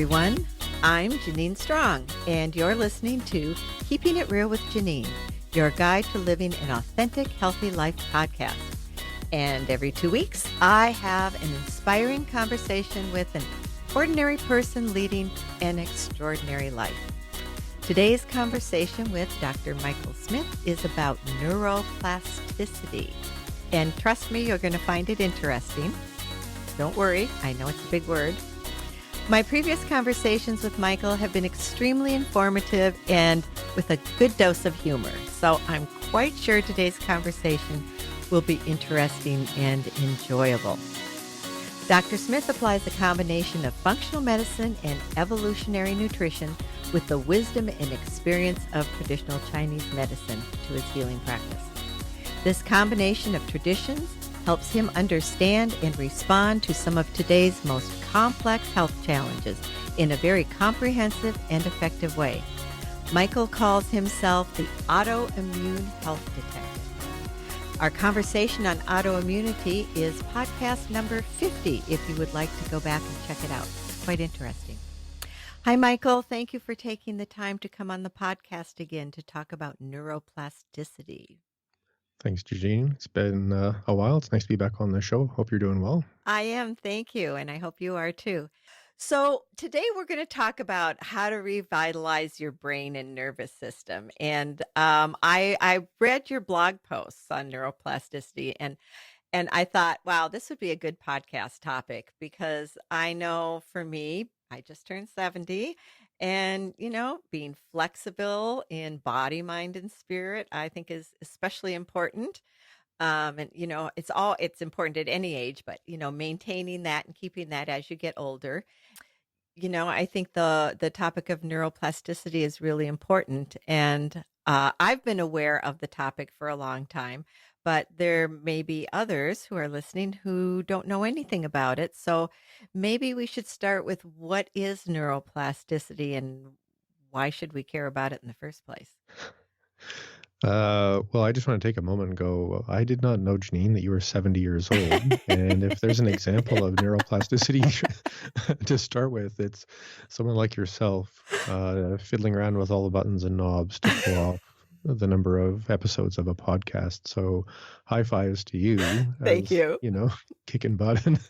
everyone. I'm Janine Strong, and you're listening to Keeping It Real with Janine, your guide to living an authentic, healthy life podcast. And every 2 weeks, I have an inspiring conversation with an ordinary person leading an extraordinary life. Today's conversation with Dr. Michael Smith is about neuroplasticity. And trust me, you're going to find it interesting. Don't worry, I know it's a big word. My previous conversations with Michael have been extremely informative and with a good dose of humor. So I'm quite sure today's conversation will be interesting and enjoyable. Dr. Smith applies a combination of functional medicine and evolutionary nutrition with the wisdom and experience of traditional Chinese medicine to his healing practice. This combination of traditions helps him understand and respond to some of today's most complex health challenges in a very comprehensive and effective way. Michael calls himself the autoimmune health detective. Our conversation on autoimmunity is podcast number 50, if you would like to go back and check it out. It's quite interesting. Hi, Michael. Thank you for taking the time to come on the podcast again to talk about neuroplasticity. Thanks, Eugene. It's been a while. It's nice to be back on the show. Hope you're doing well. I am. Thank you. And I hope you are too. So today we're going to talk about how to revitalize your brain and nervous system. And I read your blog posts on neuroplasticity and I thought, wow, this would be a good podcast topic because I know for me, I just turned 70 and, being flexible in body, mind, and spirit, I think is especially important. And it's important at any age, but maintaining that and keeping that as you get older. I think the topic of neuroplasticity is really important, and I've been aware of the topic for a long time, but there may be others who are listening who don't know anything about it. So maybe we should start with what is neuroplasticity and why should we care about it in the first place? Well, I just want to take a moment and go, I did not know, Janine, that you were 70 years old. And if there's an example of neuroplasticity to start with, it's someone like yourself fiddling around with all the buttons and knobs to pull off the number of episodes of a podcast. So high fives to you Thank as, you. Kicking butt and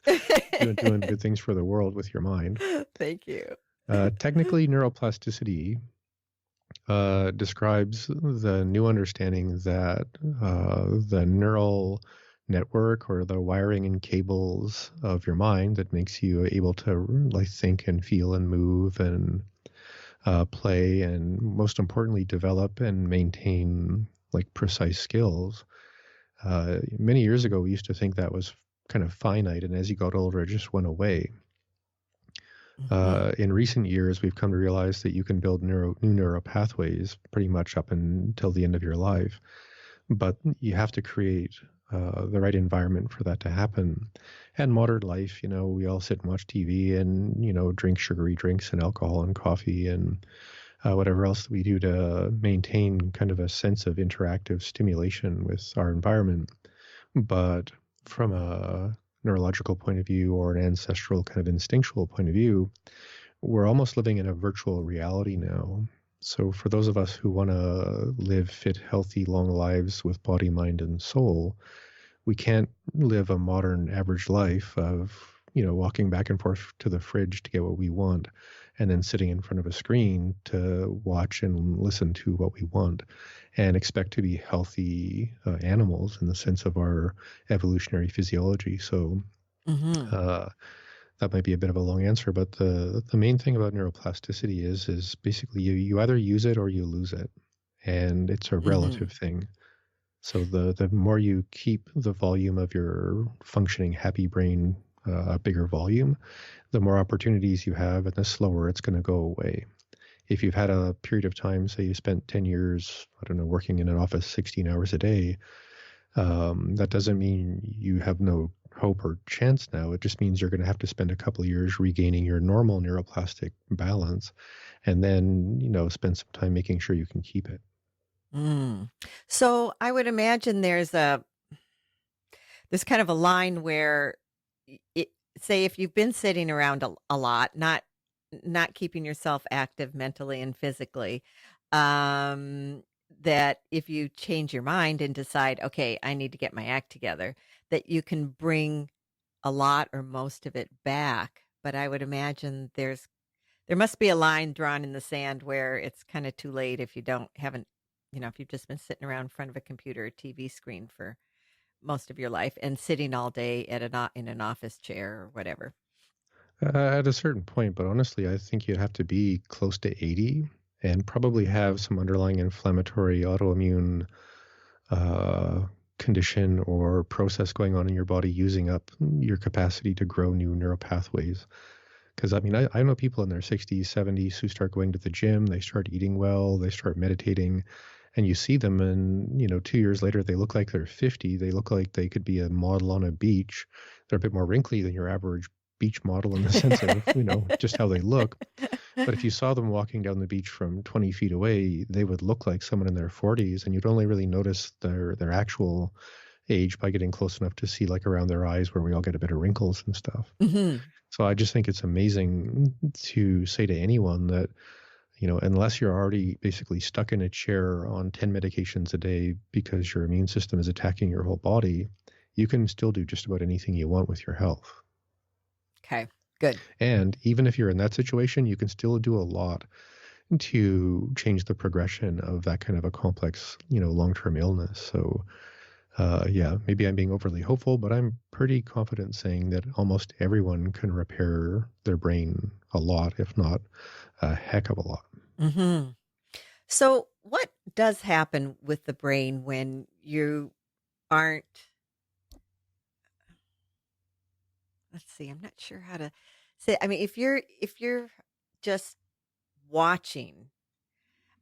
doing good things for the world with your mind. Thank you. Technically, neuroplasticity describes the new understanding that the neural network or the wiring and cables of your mind that makes you able to think and feel and move and play and most importantly develop and maintain precise skills. Many years ago, we used to think that was kind of finite, and as you got older, it just went away. In recent years, we've come to realize that you can build new neural pathways pretty much up until the end of your life, but you have to create the right environment for that to happen. And modern life, we all sit and watch TV and, drink sugary drinks and alcohol and coffee and whatever else we do to maintain kind of a sense of interactive stimulation with our environment. But from a neurological point of view or an ancestral kind of instinctual point of view, we're almost living in a virtual reality now. So for those of us who want to live fit, healthy, long lives with body, mind, and soul, we can't live a modern average life of, walking back and forth to the fridge to get what we want and then sitting in front of a screen to watch and listen to what we want and expect to be healthy animals in the sense of our evolutionary physiology. So that might be a bit of a long answer, but the main thing about neuroplasticity is basically you either use it or you lose it, and it's a relative thing. So the more you keep the volume of your functioning happy brain a bigger volume, the more opportunities you have, and the slower it's going to go away. If you've had a period of time, say you spent 10 years, working in an office 16 hours a day, that doesn't mean you have no hope or chance now. It just means you're going to have to spend a couple of years regaining your normal neuroplastic balance and then, spend some time making sure you can keep it. So I would imagine there's kind of a line where say if you've been sitting around a lot, not not keeping yourself active mentally and physically, um, that if you change your mind and decide, okay, I need to get my act together, that you can bring a lot or most of it back. But I would imagine there must be a line drawn in the sand where it's kind of too late if you haven't, if you've just been sitting around in front of a computer or TV screen for most of your life and sitting all day in an office chair or whatever. At a certain point, but honestly, I think you'd have to be close to 80 and probably have some underlying inflammatory autoimmune condition or process going on in your body using up your capacity to grow new neural pathways. Because I mean, I know people in their 60s, 70s who start going to the gym, they start eating well, they start meditating, and you see them, and 2 years later, they look like they're 50. They look like they could be a model on a beach. They're a bit more wrinkly than your average beach model in the sense of, just how they look. But if you saw them walking down the beach from 20 feet away, they would look like someone in their 40s, and you'd only really notice their actual age by getting close enough to see like around their eyes where we all get a bit of wrinkles and stuff. Mm-hmm. So I just think it's amazing to say to anyone that, unless you're already basically stuck in a chair on 10 medications a day because your immune system is attacking your whole body, you can still do just about anything you want with your health. Okay, good. And even if you're in that situation, you can still do a lot to change the progression of that kind of a complex, long-term illness. So yeah, maybe I'm being overly hopeful, but I'm pretty confident saying that almost everyone can repair their brain a lot, if not a heck of a lot. Mm-hmm. So, what does happen with the brain when you aren't? Let's see. I'm not sure how to say. I mean, if you're just watching.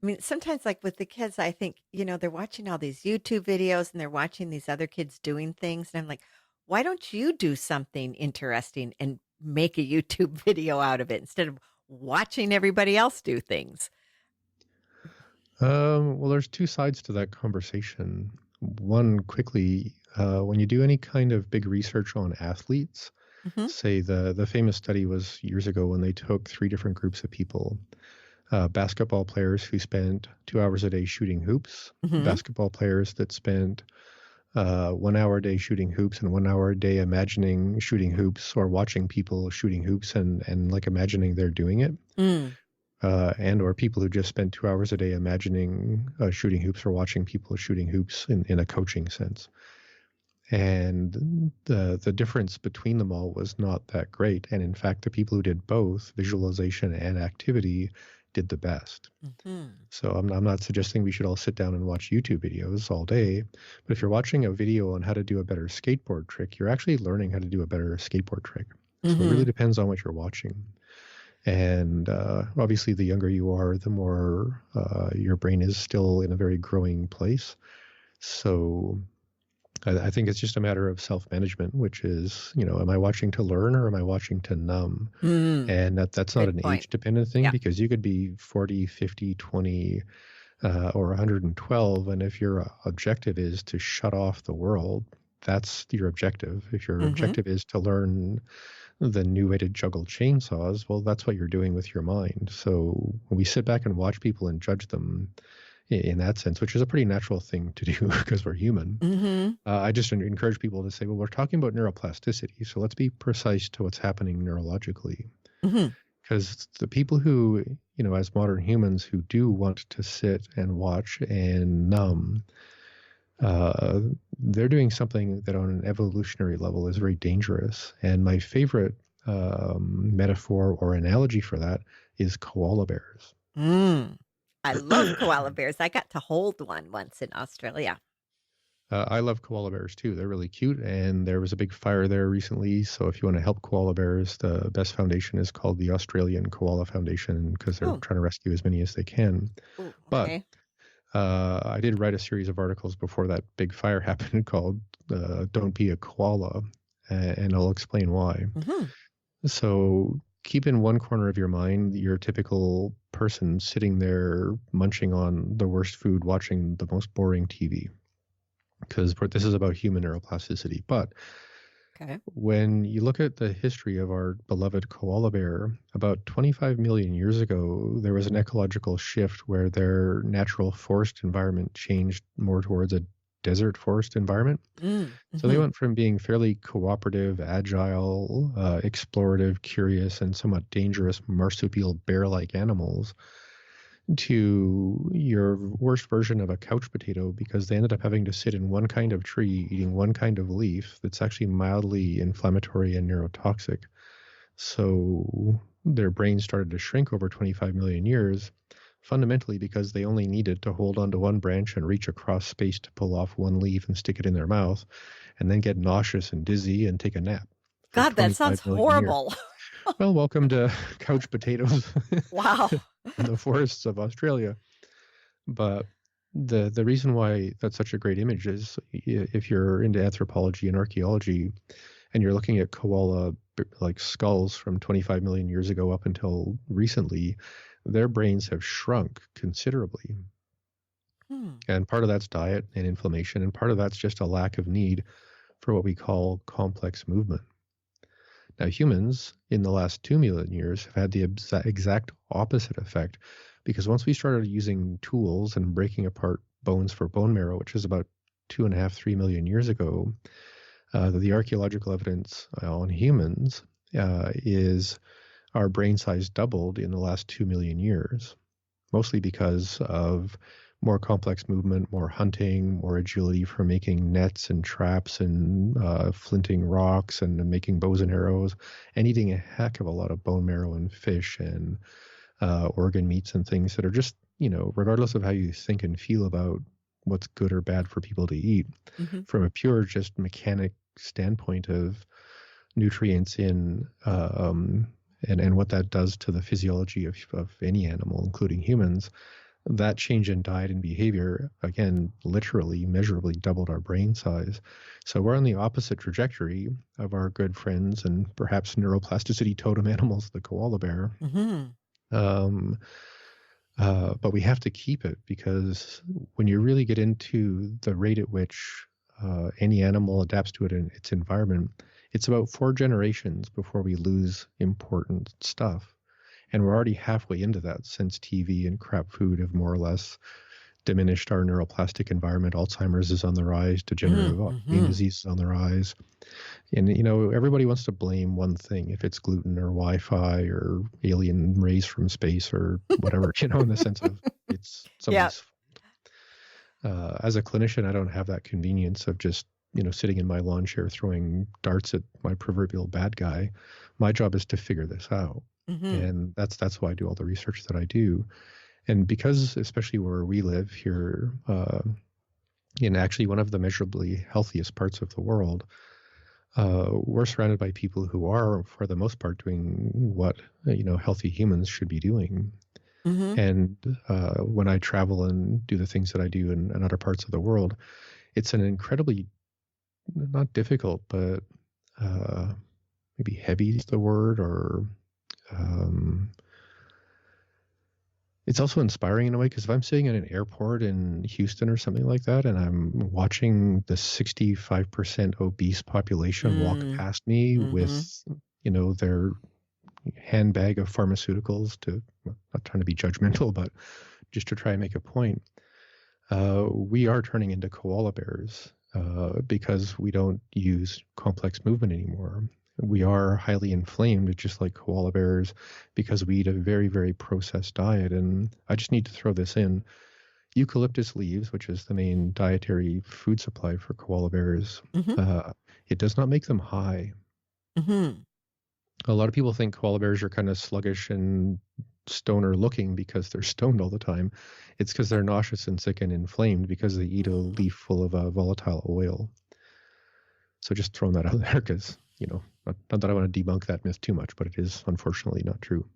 I mean, sometimes, like with the kids, I think, they're watching all these YouTube videos and they're watching these other kids doing things. And I'm like, why don't you do something interesting and make a YouTube video out of it instead of watching everybody else do things? Well, there's two sides to that conversation. One, quickly, when you do any kind of big research on athletes, Hmm. say the famous study was years ago when they took three different groups of people. Basketball players who spent 2 hours a day shooting hoops, Hmm. basketball players that spent 1 hour a day shooting hoops and 1 hour a day imagining shooting hoops or watching people shooting hoops and like imagining they're doing it. Mm. And or people who just spent 2 hours a day imagining shooting hoops or watching people shooting hoops in a coaching sense. And the difference between them all was not that great. And in fact, the people who did both visualization and activity did the best. Hmm. So I'm not suggesting we should all sit down and watch YouTube videos all day. But if you're watching a video on how to do a better skateboard trick, you're actually learning how to do a better skateboard trick. So it really Hmm. depends on what you're watching. And obviously, the younger you are, the more your brain is still in a very growing place. So I think it's just a matter of self-management, which is, am I watching to learn or am I watching to numb? Mm. And that's not Good an point. age-dependent thing Yeah. because you could be 40, 50, 20, or 112. And if your objective is to shut off the world, that's your objective. If your Hmm. objective is to learn the new way to juggle chainsaws, well, that's what you're doing with your mind. So when we sit back and watch people and judge them in that sense, which is a pretty natural thing to do because we're human, Hmm. I just encourage people to say, well, we're talking about neuroplasticity, so let's be precise to what's happening neurologically. Hmm. Because the people who, as modern humans who do want to sit and watch and numb, uh, they're doing something that on an evolutionary level is very dangerous. And my favorite metaphor or analogy for that is koala bears. Mm. I love koala bears. I got to hold one once in Australia. I love koala bears too. They're really cute, and there was a big fire there recently. So if you want to help koala bears, the best foundation is called the Australian Koala Foundation because they're Oh, trying to rescue as many as they can. ooh, But okay. I did write a series of articles before that big fire happened called "Don't Be a Koala," and I'll explain why. Hmm. So keep in one corner of your mind your typical person sitting there munching on the worst food, watching the most boring TV because this is about human neuroplasticity. But Okay. When you look at the history of our beloved koala bear, about 25 million years ago, there was an ecological shift where their natural forest environment changed more towards a desert forest environment. So they Mm-hmm. went from being fairly cooperative, agile, explorative, curious, and somewhat dangerous marsupial bear-like animals to your worst version of a couch potato because they ended up having to sit in one kind of tree eating one kind of leaf that's actually mildly inflammatory and neurotoxic. So their brains started to shrink over 25 million years, fundamentally because they only needed to hold onto one branch and reach across space to pull off one leaf and stick it in their mouth, and then get nauseous and dizzy and take a nap for God, that sounds 25 million years. horrible. Well, welcome to couch potatoes Wow. in the forests of Australia. But the reason why that's such a great image is if you're into anthropology and archaeology and you're looking at koala like skulls from 25 million years ago up until recently, their brains have shrunk considerably. And part of that's diet and inflammation, and part of that's just a lack of need for what we call complex movement. Now, humans in the last 2 million years have had the exact opposite effect, because once we started using tools and breaking apart bones for bone marrow, which is about 2.5, 3 million years ago, the archaeological evidence on humans is our brain size doubled in the last 2 million years, mostly because of more complex movement, more hunting, more agility for making nets and traps and flinting rocks and making bows and arrows, and eating a heck of a lot of bone marrow and fish and organ meats and things that are just, regardless of how you think and feel about what's good or bad for people to eat, from a pure just mechanic standpoint of nutrients in and what that does to the physiology of any animal, including humans, that change in diet and behavior, again, literally measurably doubled our brain size. So we're on the opposite trajectory of our good friends and perhaps neuroplasticity totem animals, the koala bear. But we have to keep it, because when you really get into the rate at which any animal adapts to it in its environment, it's about 4 generations before we lose important stuff. And we're already halfway into that, since TV and crap food have more or less diminished our neuroplastic environment. Alzheimer's is on the rise, degenerative autoimmune disease is on the rise. And, everybody wants to blame one thing, if it's gluten or Wi-Fi or alien rays from space or whatever, in the sense of it's somebody's fault. As a clinician, I don't have that convenience of just, sitting in my lawn chair throwing darts at my proverbial bad guy. My job is to figure this out. And that's why I do all the research that I do. And because, especially where we live here, in actually one of the measurably healthiest parts of the world, we're surrounded by people who are, for the most part, doing what, healthy humans should be doing. And when I travel and do the things that I do in other parts of the world, it's an incredibly, not difficult, but maybe heavy is the word, or it's also inspiring in a way, because if I'm sitting in an airport in Houston or something like that, and I'm watching the 65% obese population walk past me with, their handbag of pharmaceuticals, not trying to be judgmental, but just to try and make a point, we are turning into koala bears because we don't use complex movement anymore. We are highly inflamed, just like koala bears, because we eat a very, very processed diet. And I just need to throw this in. Eucalyptus leaves, which is the main dietary food supply for koala bears, it does not make them high. A lot of people think koala bears are kind of sluggish and stoner looking because they're stoned all the time. It's because they're nauseous and sick and inflamed because they eat a leaf full of a volatile oil. So just throwing that out there, because, not that I want to debunk that myth too much, but it is unfortunately not true.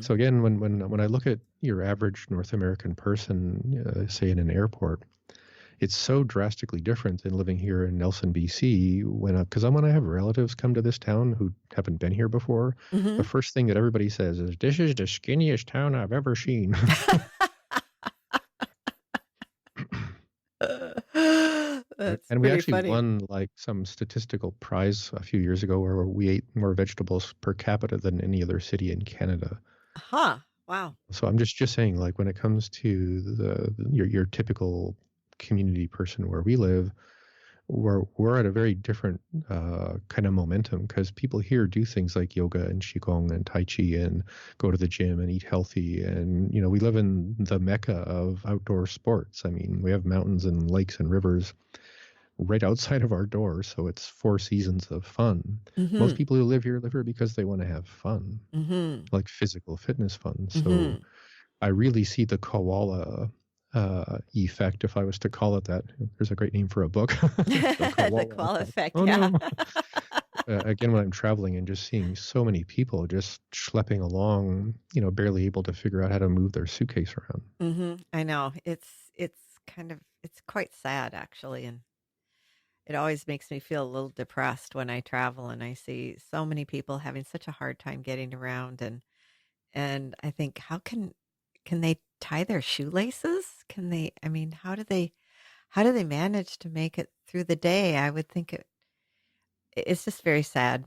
So again, when I look at your average North American person, say in an airport, it's so drastically different than living here in Nelson, BC. When I have relatives come to this town who haven't been here before, the first thing that everybody says is, "This is the skinniest town I've ever seen." Right. That's And we pretty actually funny. won like some statistical prize a few years ago where we ate more vegetables per capita than any other city in Canada. Huh. Wow. So I'm just saying, like when it comes to your typical community person where we live, we're at a very different kind of momentum because people here do things like yoga and qigong and tai chi and go to the gym and eat healthy, and we live in the mecca of outdoor sports. I mean, we have mountains and lakes and rivers right outside of our door, so it's 4 seasons of fun. Most Mm-hmm. people who live here because they want to have fun, Mm-hmm. like physical fitness fun. So Mm-hmm. I really see the koala effect, if I was to call it that. There's a great name for a book, the The koala koala effect. effect, Oh yeah. no! Again, when I'm traveling and just seeing so many people just schlepping along, barely able to figure out how to move their suitcase around. I know. It's kind of it's quite sad actually, and it always makes me feel a little depressed when I travel and I see so many people having such a hard time getting around, and I think can they tie their shoelaces? Can they I mean, how do they manage to make it through the day? I would think it's just very sad.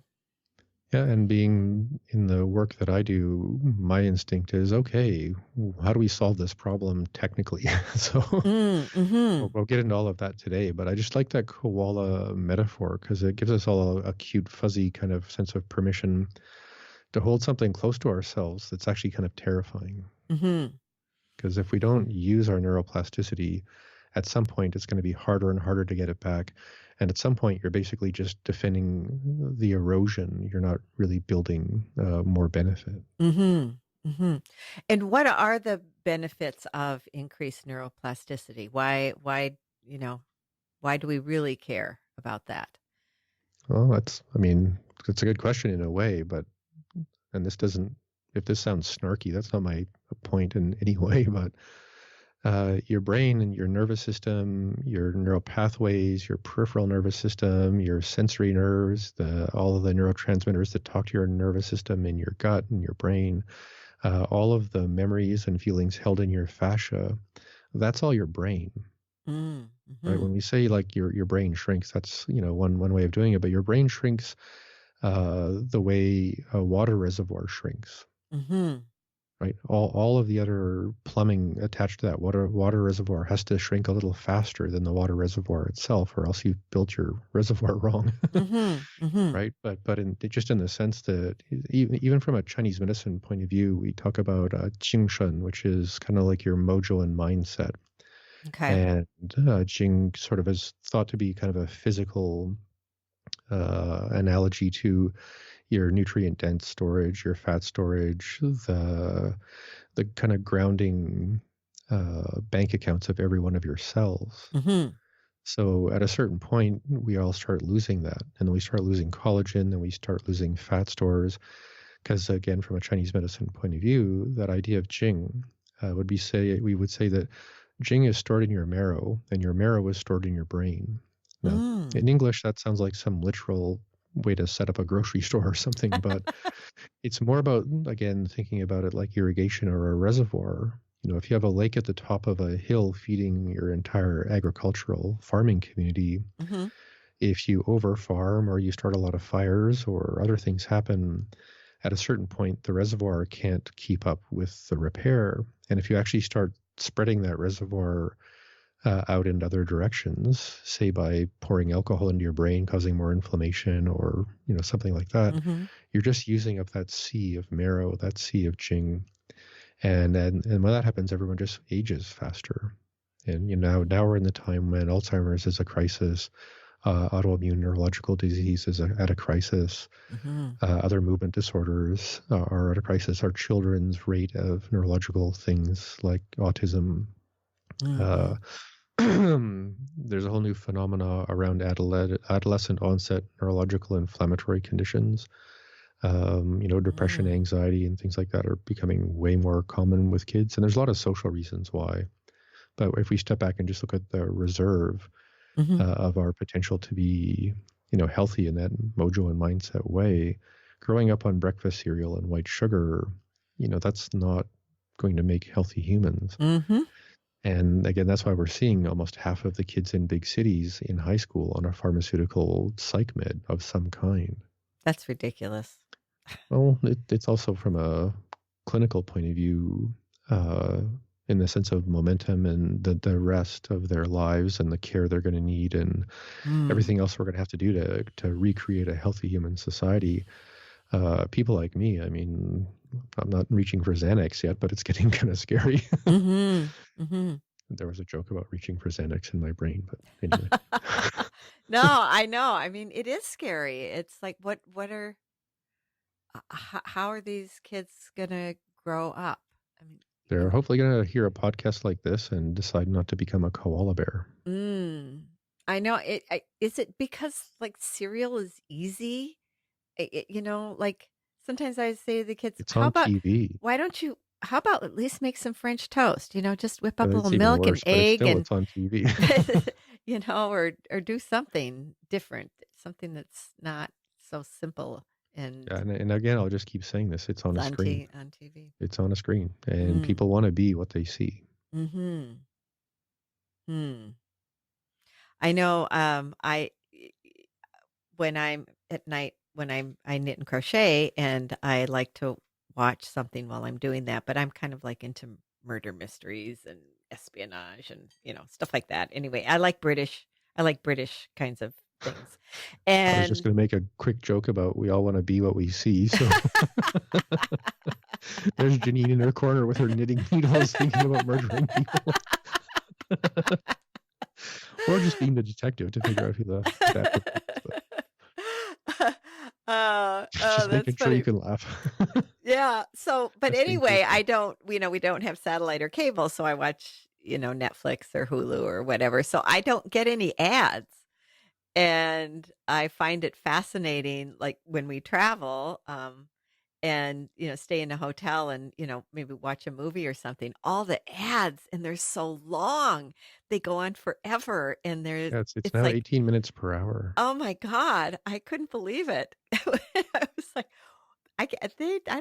Yeah, and being in the work that I do, my instinct is, okay, how do we solve this problem technically? So we'll, Mhm. we'll get into all of that today, but I just like that koala metaphor because it gives us all a cute, fuzzy kind of sense of permission to hold something close to ourselves that's actually kind of terrifying. Mhm. Because if we don't use our neuroplasticity, at some point it's going to be harder and harder to get it back. And at some point, you're basically just defending the erosion. You're not really building more benefit. Mhm. Mhm. And what are the benefits of increased neuroplasticity? You know, why do we really care about that? Well, I mean, it's a good question in a way, but, and this doesn't, if this sounds snarky, that's not my point in any way, but your brain and your nervous system, your neural pathways, your peripheral nervous system, your sensory nerves, all of the neurotransmitters that talk to your nervous system in your gut and your brain, all of the memories and feelings held in your fascia, that's all your brain, Mm. right? When Mhm. we say like your brain shrinks, that's one way of doing it, but your brain shrinks the way a water reservoir shrinks. Mhm. Right, all of the other plumbing attached to that water reservoir has to shrink a little faster than the water reservoir itself, or else you've built your reservoir wrong. Mhm. Mhm. Right, but just in the sense that even from a Chinese medicine point of view, we talk about Shen, which is kind of like your mojo and mindset, Okay. and Jing sort of is thought to be kind of a physical analogy to your nutrient dense storage, your fat storage, the kind of grounding bank accounts of every one of your cells. Mhm. So at a certain point, we all start losing that. And then we start losing collagen, then we start losing fat stores. Because again, from a Chinese medicine point of view, that idea of Jing we would say that Jing is stored in your marrow and your marrow is stored in your brain. Now, Mm. in English, that sounds like some literal way to set up a grocery store or something, but it's more about, again, thinking about it like irrigation or a reservoir. If you have a lake at the top of a hill feeding your entire agricultural farming community, Mhm. if you over farm or you start a lot of fires or other things happen, at a certain point, the reservoir can't keep up with the repair. And if you actually start spreading that reservoir out in other directions, say by pouring alcohol into your brain, causing more inflammation or something like that, Mhm. you're just using up that sea of marrow, that sea of Jing, and when that happens, everyone just ages faster. And now we're in the time when Alzheimer's is a crisis, autoimmune neurological disease is at a crisis, Mhm. other movement disorders are at a crisis. Our children's rate of neurological things like autism. Uh, Mhm. there's a whole new phenomena around adolescent onset neurological inflammatory conditions. Depression, Mm. anxiety, and things like that are becoming way more common with kids. And there's a lot of social reasons why. But if we step back and just look at the reserve Mhm. of our potential to be, healthy in that mojo and mindset way, growing up on breakfast cereal and white sugar, that's not going to make healthy humans. Mhm. And again, that's why we're seeing almost half of the kids in big cities in high school on a pharmaceutical psych med of some kind. That's ridiculous. Well, it's also from a clinical point of view, uh, in the sense of momentum and the rest of their lives and the care they're going to need and Mm. everything else we're going to have to do to recreate a healthy human society. People like me, I mean, I'm not reaching for Xanax yet, but it's getting kind of scary. Mhm. Mhm. There was a joke about reaching for Xanax in my brain, but anyway. No, I know. I mean, it is scary. It's like, what are, how are these kids gonna grow up? I mean, They're hopefully going to hear a podcast like this and decide not to become a koala bear. mm, I know it. Is it because like cereal is easy? Like sometimes I say to the kids, It's "How on about TV. why don't you? How about at least make some French toast? Just whip up a little It's even milk and worse, but egg and it's on TV. or do something different, something that's not so simple and And again, I'll just keep saying this. It's on a screen. on TV. It's on a screen. And Mm. people want to be what they see. Mm-hmm. Hmm. I know. When I'm at night, when I knit and crochet, and I like to watch something while I'm doing that, but I'm kind of like into murder mysteries and espionage and stuff like that. Anyway, I like British kinds of things. I was just And going to make a quick joke about we all want to be what we see. So there's Janine in her corner with her knitting needles thinking about murdering people. Or just being the detective to figure out who the bad person is. Just that's making sure you funny. can laugh. Yeah. So, but Just in anyway, case. I don't, we don't have satellite or cable, so I watch, Netflix or Hulu or whatever. So I don't get any ads. And I find it fascinating, like when we travel, and, stay in a hotel and, maybe watch a movie or something, all the ads, and they're so long. They go on forever. And Yeah, it's it's now like, 18 minutes per hour. oh my God, I couldn't believe it. I was like, I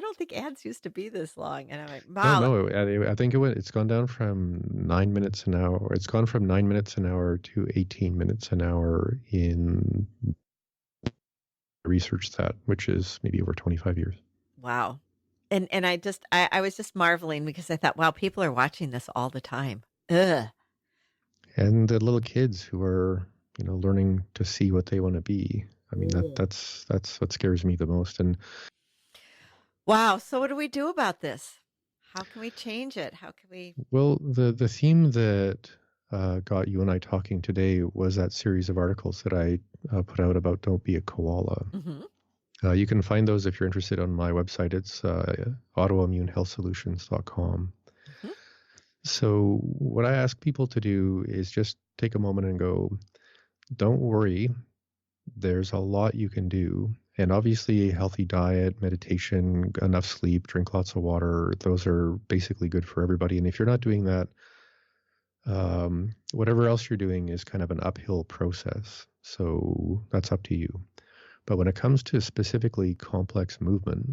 don't think ads used to be this long. And I'm like, No, wow. no. I think it's gone down from 9 minutes an hour. It's gone from 9 minutes an hour to 18 minutes an hour in research that, which is maybe over 25 years. Wow. And I was just marveling because I thought, wow, people are watching this all the time. Ugh. And the little kids who are, learning to see what they want to be. I mean, Mm. that's what scares me the most. And Wow. So what do we do about this? How can we change it? How can we? well, the theme that got you and I talking today was that series of articles that I put out about don't be a koala. Hmm. You can find those if you're interested on my website. It's autoimmunehealthsolutions.com. Hmm. So what I ask people to do is just take a moment and go, don't worry. There's a lot you can do. And obviously a healthy diet, meditation, enough sleep, drink lots of water, those are basically good for everybody. And if you're not doing that, whatever else you're doing is kind of an uphill process. So that's up to you. But when it comes to specifically complex movement,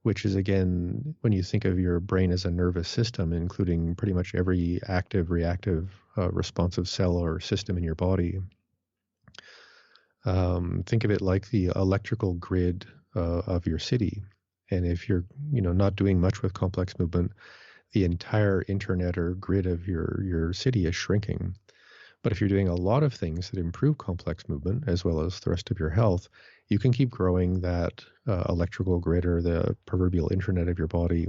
which is, again, when you think of your brain as a nervous system, including pretty much every active, reactive, responsive cell or system in your body, think of it like the electrical grid of your city. And if you're, not doing much with complex movement, the entire internet or grid of your city is shrinking. But if you're doing a lot of things that improve complex movement as well as the rest of your health, you can keep growing that electrical grid or the proverbial internet of your body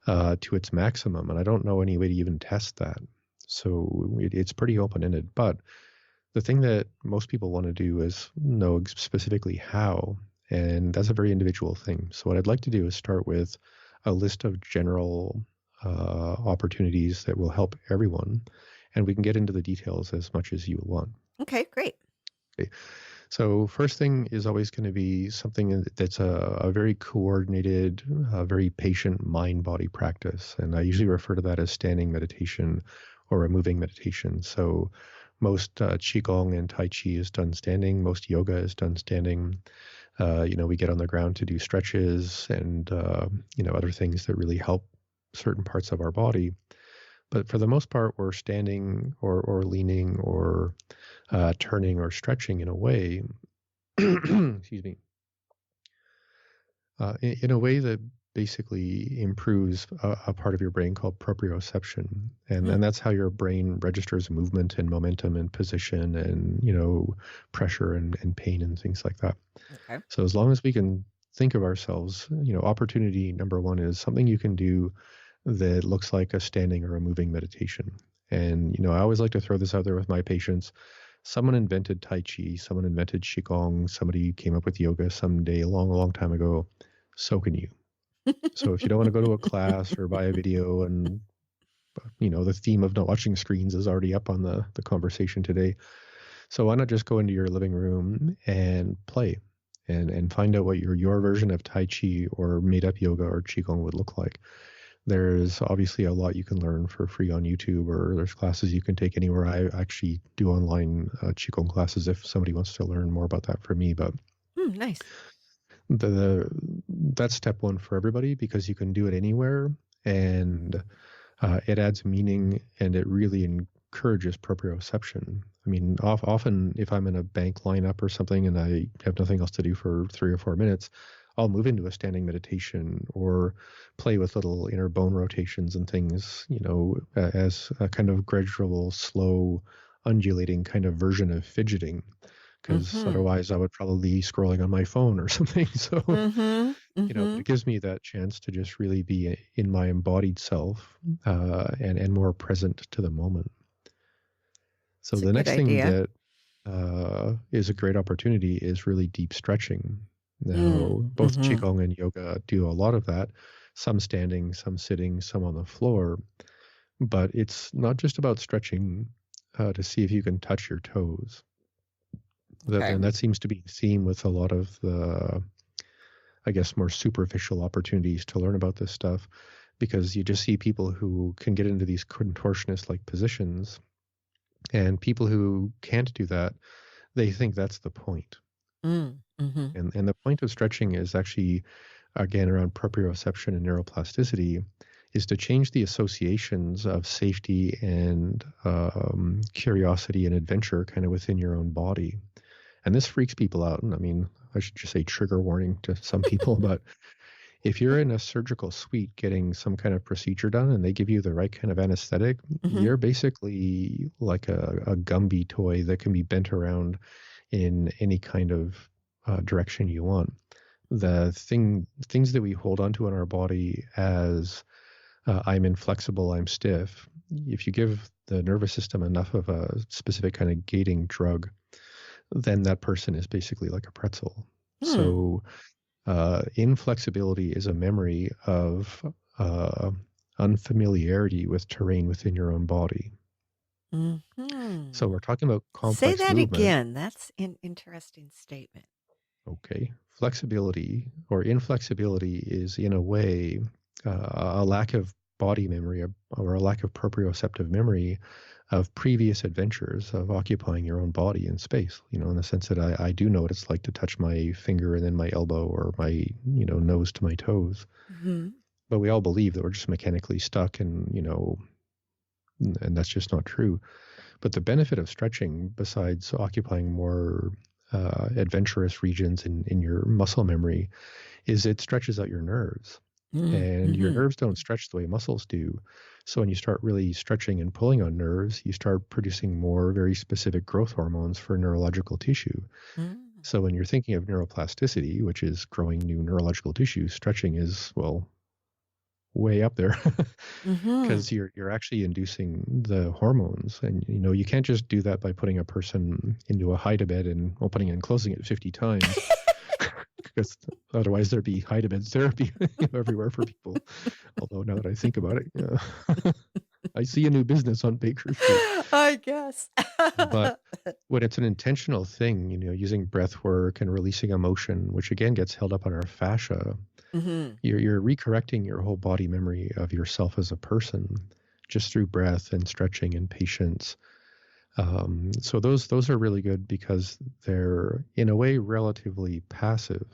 to its maximum. And I don't know any way to even test that. So it's pretty open-ended. But the thing that most people want to do is know specifically how. And that's a very individual thing. So what I'd like to do is start with a list of general opportunities that will help everyone. And we can get into the details as much as you want. Okay, great. Okay. So first thing is always going to be something that's a very coordinated, very patient mind-body practice. And I usually refer to that as standing meditation or a moving meditation. So most Qigong and Tai Chi is done standing. Most yoga is done standing. We get on the ground to do stretches and, other things that really help certain parts of our body. But for the most part, we're standing or leaning or turning or stretching in a way, excuse me, in a way that basically improves a part of your brain called proprioception. And that's how your brain registers movement and momentum and position and, pressure and pain and things like that. Okay. So as long as we can think of ourselves, opportunity number one is something you can do that looks like a standing or a moving meditation. And, I always like to throw this out there with my patients. Someone invented Tai Chi, someone invented Qigong, somebody came up with yoga someday, a long, long time ago. So can you. So if you don't want to go to a class or buy a video, and, the theme of not watching screens is already up on the conversation today. So why not just go into your living room and play and find out what your version of Tai Chi or made up yoga or Qigong would look like. There's obviously a lot you can learn for free on YouTube, or there's classes you can take anywhere. I actually do online Qigong classes if somebody wants to learn more about that for me. But Nice. That's step one for everybody, because you can do it anywhere, and it adds meaning, and it really encourages proprioception. I mean, often if I'm in a bank lineup or something and I have nothing else to do for 3 or 4 minutes, I'll move into a standing meditation or play with little inner bone rotations and things, as a kind of gradual, slow, undulating kind of version of fidgeting. Because otherwise I would probably be scrolling on my phone or something. So, but it gives me that chance to just really be in my embodied self and more present to the moment. So That's the next thing idea. that is a great opportunity is really deep stretching. Now, both Qigong and yoga do a lot of that, some standing, some sitting, some on the floor. But it's not just about stretching to see if you can touch your toes. And that seems to be the theme with a lot of the, I guess, more superficial opportunities to learn about this stuff, because you just see people who can get into these contortionist-like positions, and people who can't do that, they think that's the point. And the point of stretching is actually, again, around proprioception and neuroplasticity, is to change the associations of safety and curiosity and adventure kind of within your own body. And this freaks people out. And I mean, I should just say trigger warning to some people, but if you're in a surgical suite getting some kind of procedure done and they give you the right kind of anesthetic, you're basically like a Gumby toy that can be bent around in any kind of direction you want. The things that we hold onto in our body as I'm inflexible, I'm stiff, if you give the nervous system enough of a specific kind of gating drug, then that person is basically like a pretzel. So inflexibility is a memory of unfamiliarity with terrain within your own body. So we're talking about complex Say that movement. again. That's an interesting statement. Okay. Flexibility or inflexibility is, in a way, a lack of body memory or a lack of proprioceptive memory of previous adventures of occupying your own body in space, in the sense that I do know what it's like to touch my finger and then my elbow or my, nose to my toes. But we all believe that we're just mechanically stuck and that's just not true. But the benefit of stretching, besides occupying more adventurous regions in your muscle memory, is it stretches out your nerves. And your nerves don't stretch the way muscles do. So when you start really stretching and pulling on nerves, you start producing more very specific growth hormones for neurological tissue. So when you're thinking of neuroplasticity, which is growing new neurological tissue, stretching is, well, way up there, because you're actually inducing the hormones. And, you can't just do that by putting a person into a hide-a-bed and opening and closing it 50 times. Because otherwise there'd be hide-a-bed therapy everywhere for people. Although now that I think about it, I see a new business on Baker Street. I guess. But when it's an intentional thing, using breath work and releasing emotion, which again gets held up on our fascia, you're recorrecting your whole body memory of yourself as a person just through breath and stretching and patience. So those are really good because they're, in a way, relatively passive.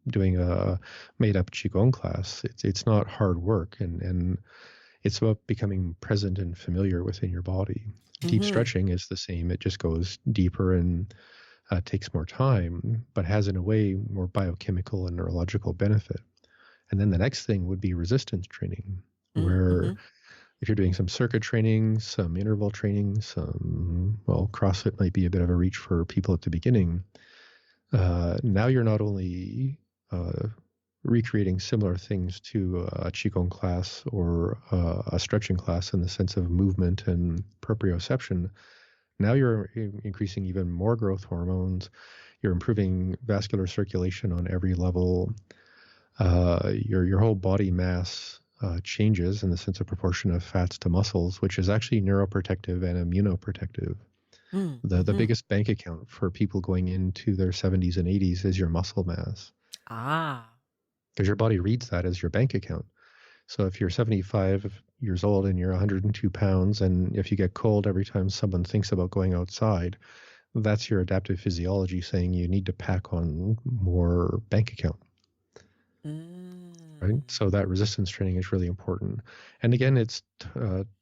Doing a made-up Qigong class, it's not hard work, and It's about becoming present and familiar within your body. Deep Mm-hmm. stretching is the same. It just goes deeper and takes more time, but has in a way more biochemical and neurological benefit. And then the next thing would be resistance training, Mm-hmm. where if you're doing some circuit training, some interval training, well, CrossFit might be a bit of a reach for people at the beginning. Now you're not only recreating similar things to a Qigong class or a stretching class in the sense of movement and proprioception. Now you're increasing even more growth hormones. You're improving vascular circulation on every level. Your whole body mass changes in the sense of proportion of fats to muscles, which is actually neuroprotective and immunoprotective. The Mm-hmm. biggest bank account for people going into their 70s and 80s is your muscle mass, Ah. because your body reads that as your bank account. So if you're 75 years old and you're 102 pounds, and if you get cold every time someone thinks about going outside, that's your adaptive physiology saying you need to pack on more bank account. Right. Mm. So that resistance training is really important. And again, it's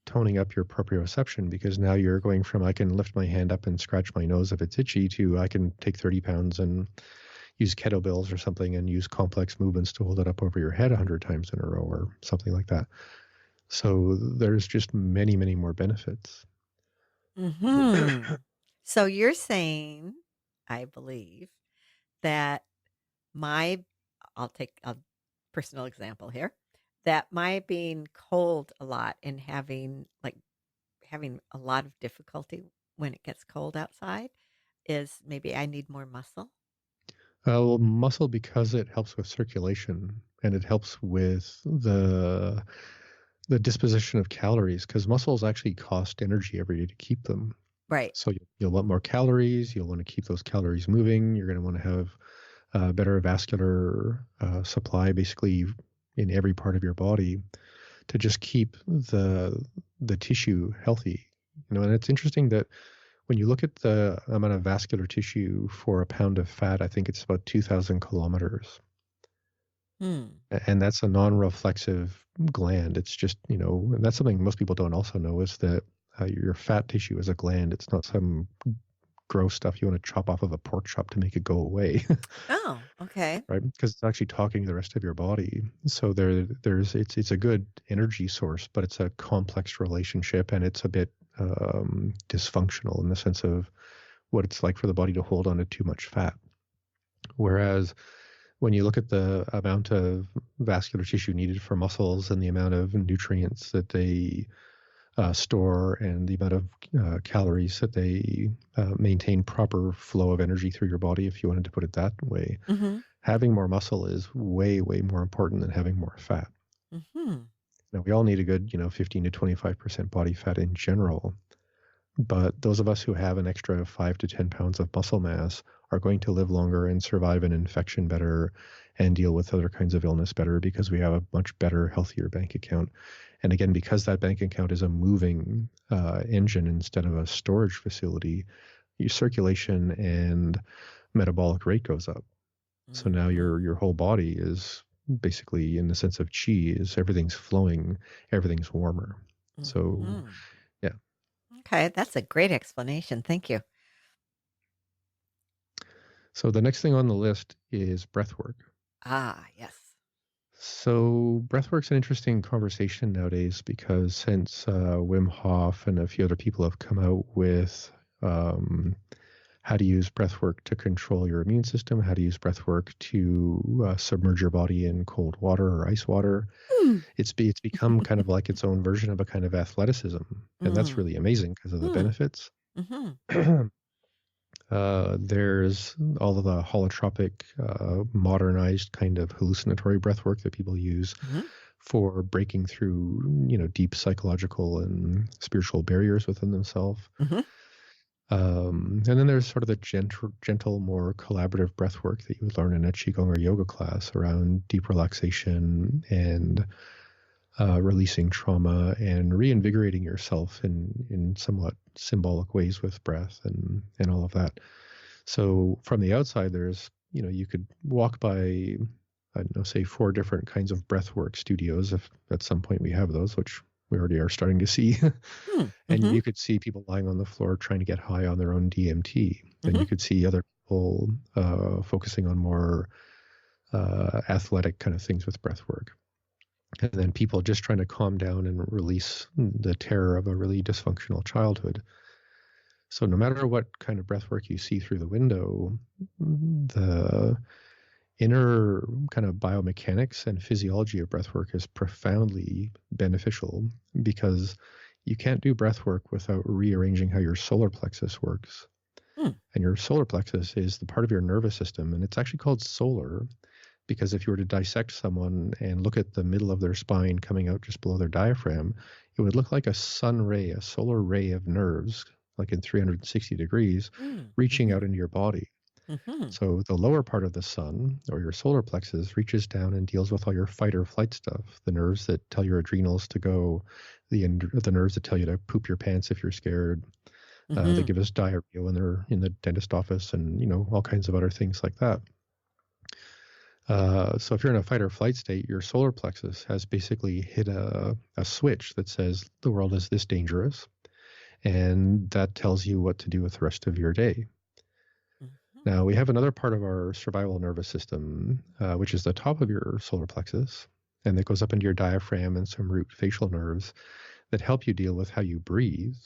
toning up your proprioception, because now you're going from I can lift my hand up and scratch my nose if it's itchy to I can take 30 pounds and use kettlebells or something and use complex movements to hold it up over your head 100 times in a row or something like that. So there's just many, many more benefits. Mm-hmm. So you're saying, I believe, that my, I'll take a personal example here, that my being cold a lot and having a lot of difficulty when it gets cold outside is maybe I need more muscle. Well, muscle, because it helps with circulation and it helps with the disposition of calories, because muscles actually cost energy every day to keep them. Right. So you'll want more calories. You'll want to keep those calories moving. You're going to want to have better vascular supply, basically in every part of your body, to just keep the tissue healthy. And it's interesting that when you look at the amount of vascular tissue for a pound of fat, I think it's about 2,000 kilometers. Hmm. And that's a non-reflexive gland. It's just, and that's something most people don't also know, is that your fat tissue is a gland. It's not some gross stuff you want to chop off of a pork chop to make it go away, Oh, okay. right? Because it's actually talking to the rest of your body. So it's a good energy source, but it's a complex relationship, and it's a bit dysfunctional in the sense of what it's like for the body to hold on to too much fat. Whereas when you look at the amount of vascular tissue needed for muscles and the amount of nutrients that they store and the amount of calories that they maintain proper flow of energy through your body, if you wanted to put it that way, Mm-hmm. having more muscle is way, way more important than having more fat. Mm-hmm. Now, we all need a good, 15 to 25% body fat in general. But those of us who have an extra 5 to 10 pounds of muscle mass are going to live longer and survive an infection better and deal with other kinds of illness better, because we have a much better, healthier bank account. And again, because that bank account is a moving engine instead of a storage facility, your circulation and metabolic rate goes up. So now Mm-hmm. your whole body is basically, in the sense of chi, is everything's flowing, everything's warmer. So Mm-hmm. yeah. Okay, that's a great explanation. Thank you. So the next thing on the list is breath work. Ah, yes. So breathwork's an interesting conversation nowadays, because since Wim Hof and a few other people have come out with um, how to use breathwork to control your immune system, how to use breathwork to submerge your body in cold water or ice water, Mm. it's become kind of like its own version of a kind of athleticism, and that's Mm. really amazing because of the Mm. benefits. Mm-hmm. There's all of the holotropic, modernized kind of hallucinatory breath work that people use Mm-hmm. for breaking through, deep psychological and spiritual barriers within themselves. Mm-hmm. And then there's sort of the gentle, more collaborative breath work that you would learn in a Qigong or yoga class around deep relaxation and releasing trauma and reinvigorating yourself in somewhat symbolic ways with breath and all of that. So from the outside, there's, you could walk by, I don't know, say 4 different kinds of breathwork studios, if at some point we have those, which we already are starting to see. And Mm-hmm. you could see people lying on the floor trying to get high on their own DMT. And Mm-hmm. you could see other people focusing on more athletic kind of things with breath work. And then people just trying to calm down and release the terror of a really dysfunctional childhood. So no matter what kind of breath work you see through the window, the inner kind of biomechanics and physiology of breath work is profoundly beneficial, because you can't do breath work without rearranging how your solar plexus works. Mm. And your solar plexus is the part of your nervous system, and it's actually called solar because if you were to dissect someone and look at the middle of their spine coming out just below their diaphragm, it would look like a sun ray, a solar ray of nerves, like in 360 degrees, reaching Mm-hmm. out into your body. Mm-hmm. So the lower part of the sun, or your solar plexus, reaches down and deals with all your fight or flight stuff, the nerves that tell your adrenals to go, the nerves that tell you to poop your pants if you're scared. They Mm-hmm. give us diarrhea when they're in the dentist office, and all kinds of other things like that. So if you're in a fight or flight state, your solar plexus has basically hit a switch that says the world is this dangerous, and that tells you what to do with the rest of your day. Mm-hmm. Now, we have another part of our survival nervous system, which is the top of your solar plexus, and that goes up into your diaphragm and some root facial nerves that help you deal with how you breathe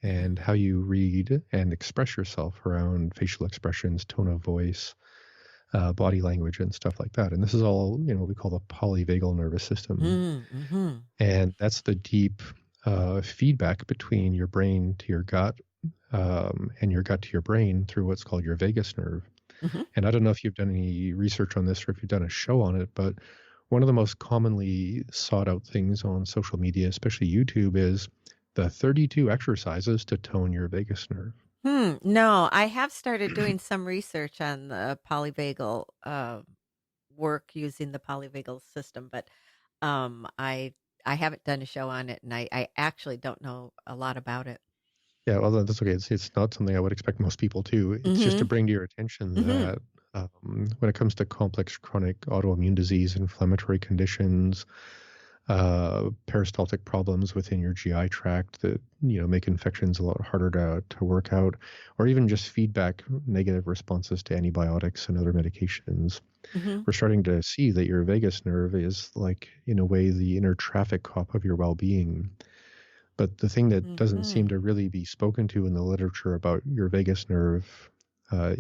and how you read and express yourself around facial expressions, tone of voice, body language, and stuff like that. And this is all, what we call the polyvagal nervous system. Mm-hmm. And that's the deep feedback between your brain to your gut, and your gut to your brain through what's called your vagus nerve. Mm-hmm. And I don't know if you've done any research on this or if you've done a show on it, but one of the most commonly sought out things on social media, especially YouTube, is the 32 exercises to tone your vagus nerve. No, I have started doing some research on the polyvagal work using the polyvagal system, but I haven't done a show on it, and I actually don't know a lot about it. Yeah, well, that's okay. It's not something I would expect most people to. It's just to Mm-hmm. bring to your attention Mm-hmm. that when it comes to complex chronic autoimmune disease, inflammatory conditions, peristaltic problems within your GI tract that make infections a lot harder to work out, or even just feedback negative responses to antibiotics and other medications, Mm-hmm. we're starting to see that your vagus nerve is, like, in a way, the inner traffic cop of your well-being. But the thing that doesn't seem Mm-hmm. to really be spoken to in the literature about your vagus nerve,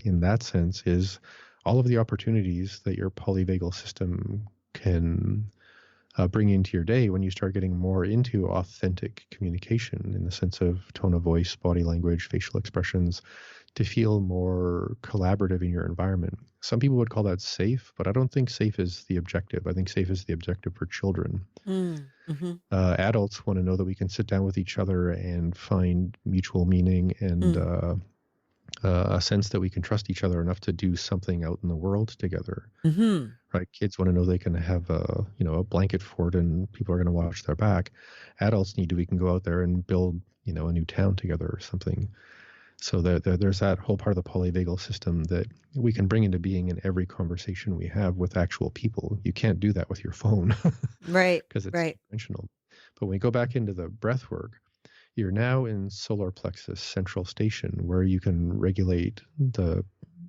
in that sense, is all of the opportunities that your polyvagal system can bring into your day when you start getting more into authentic communication, in the sense of tone of voice, body language, facial expressions, to feel more collaborative in your environment. Some people would call that safe, but I don't think safe is the objective. I think safe is the objective for children. Mm-hmm. Adults want to know that we can sit down with each other and find mutual meaning and a sense that we can trust each other enough to do something out in the world together. Mm-hmm. Right? Kids want to know they can have a blanket fort and people are going to watch their back. Adults need we can go out there and build a new town together or something. So there's that whole part of the polyvagal system that we can bring into being in every conversation we have with actual people. You can't do that with your phone Right. because it's Right. two-dimensional. But when we go back into the breath work, you're now in solar plexus central station, where you can regulate the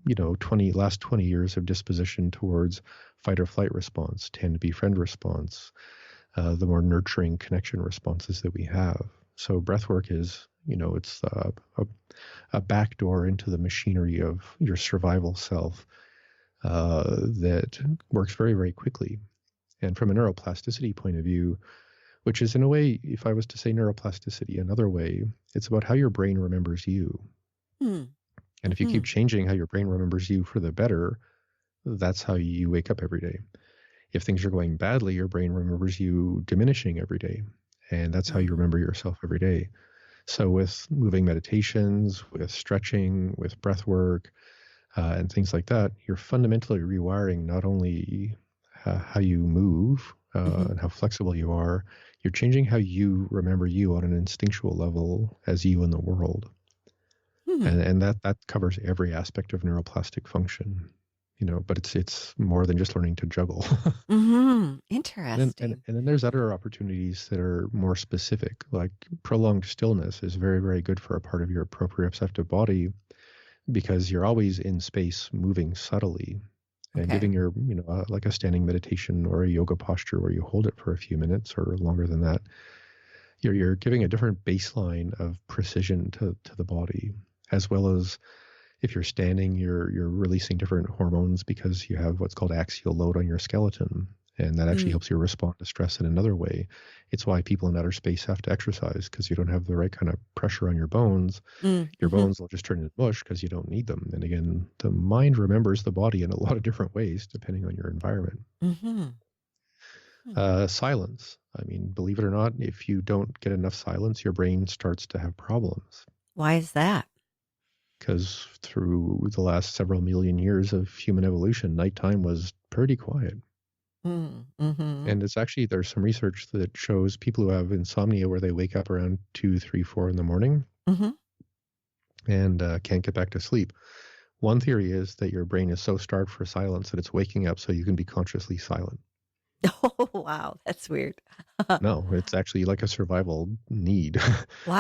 20 years of disposition towards fight or flight response, tend, befriend response, the more nurturing connection responses that we have. So breath work is, it's a backdoor into the machinery of your survival self that works very, very quickly. And from a neuroplasticity point of view, which is, in a way, if I was to say neuroplasticity another way, it's about how your brain remembers you. And if you Mm-hmm. keep changing how your brain remembers you for the better, that's how you wake up every day. If things are going badly, your brain remembers you diminishing every day. And that's how you remember yourself every day. So with moving meditations, with stretching, with breath work, and things like that, you're fundamentally rewiring not only how you move Mm-hmm. and how flexible you are, you're changing how you remember you on an instinctual level as you in the world. Mm-hmm. And that covers every aspect of neuroplastic function. but it's more than just learning to juggle. Interesting. And then there's other opportunities that are more specific, like prolonged stillness is very, very good for a part of your proprioceptive body because you're always in space moving subtly and Okay. giving your, like a standing meditation or a yoga posture where you hold it for a few minutes or longer than that. You're giving a different baseline of precision to the body, as well as if you're standing, you're releasing different hormones because you have what's called axial load on your skeleton. And that actually Mm. helps you respond to stress in another way. It's why people in outer space have to exercise because you don't have the right kind of pressure on your bones. Mm. Your Mm-hmm. bones will just turn into mush because you don't need them. And again, the mind remembers the body in a lot of different ways depending on your environment. Mm-hmm. Silence. I mean, believe it or not, if you don't get enough silence, your brain starts to have problems. Why is that? Because through the last several million years of human evolution, nighttime was pretty quiet. Mm-hmm. And it's actually, there's some research that shows people who have insomnia where they wake up around 2, 3, 4 in the morning Mm-hmm. and can't get back to sleep. One theory is that your brain is so starved for silence that it's waking up so you can be consciously silent. Oh, wow. That's weird. No, it's actually like a survival need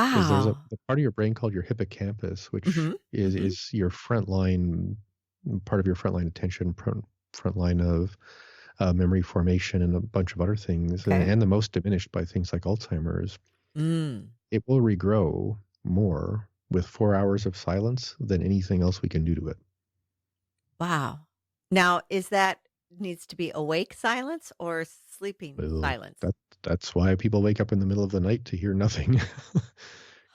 because there's a Wow. part of your brain called your hippocampus, which Mm-hmm. is Mm-hmm. is your frontline part of your frontline attention, frontline of memory formation and a bunch of other things, Okay. and the most diminished by things like Alzheimer's. Mm. It will regrow more with 4 hours of silence than anything else we can do to it. Wow. Now, is that needs to be awake silence or sleeping Well, silence? that's why people wake up in the middle of the night to hear nothing.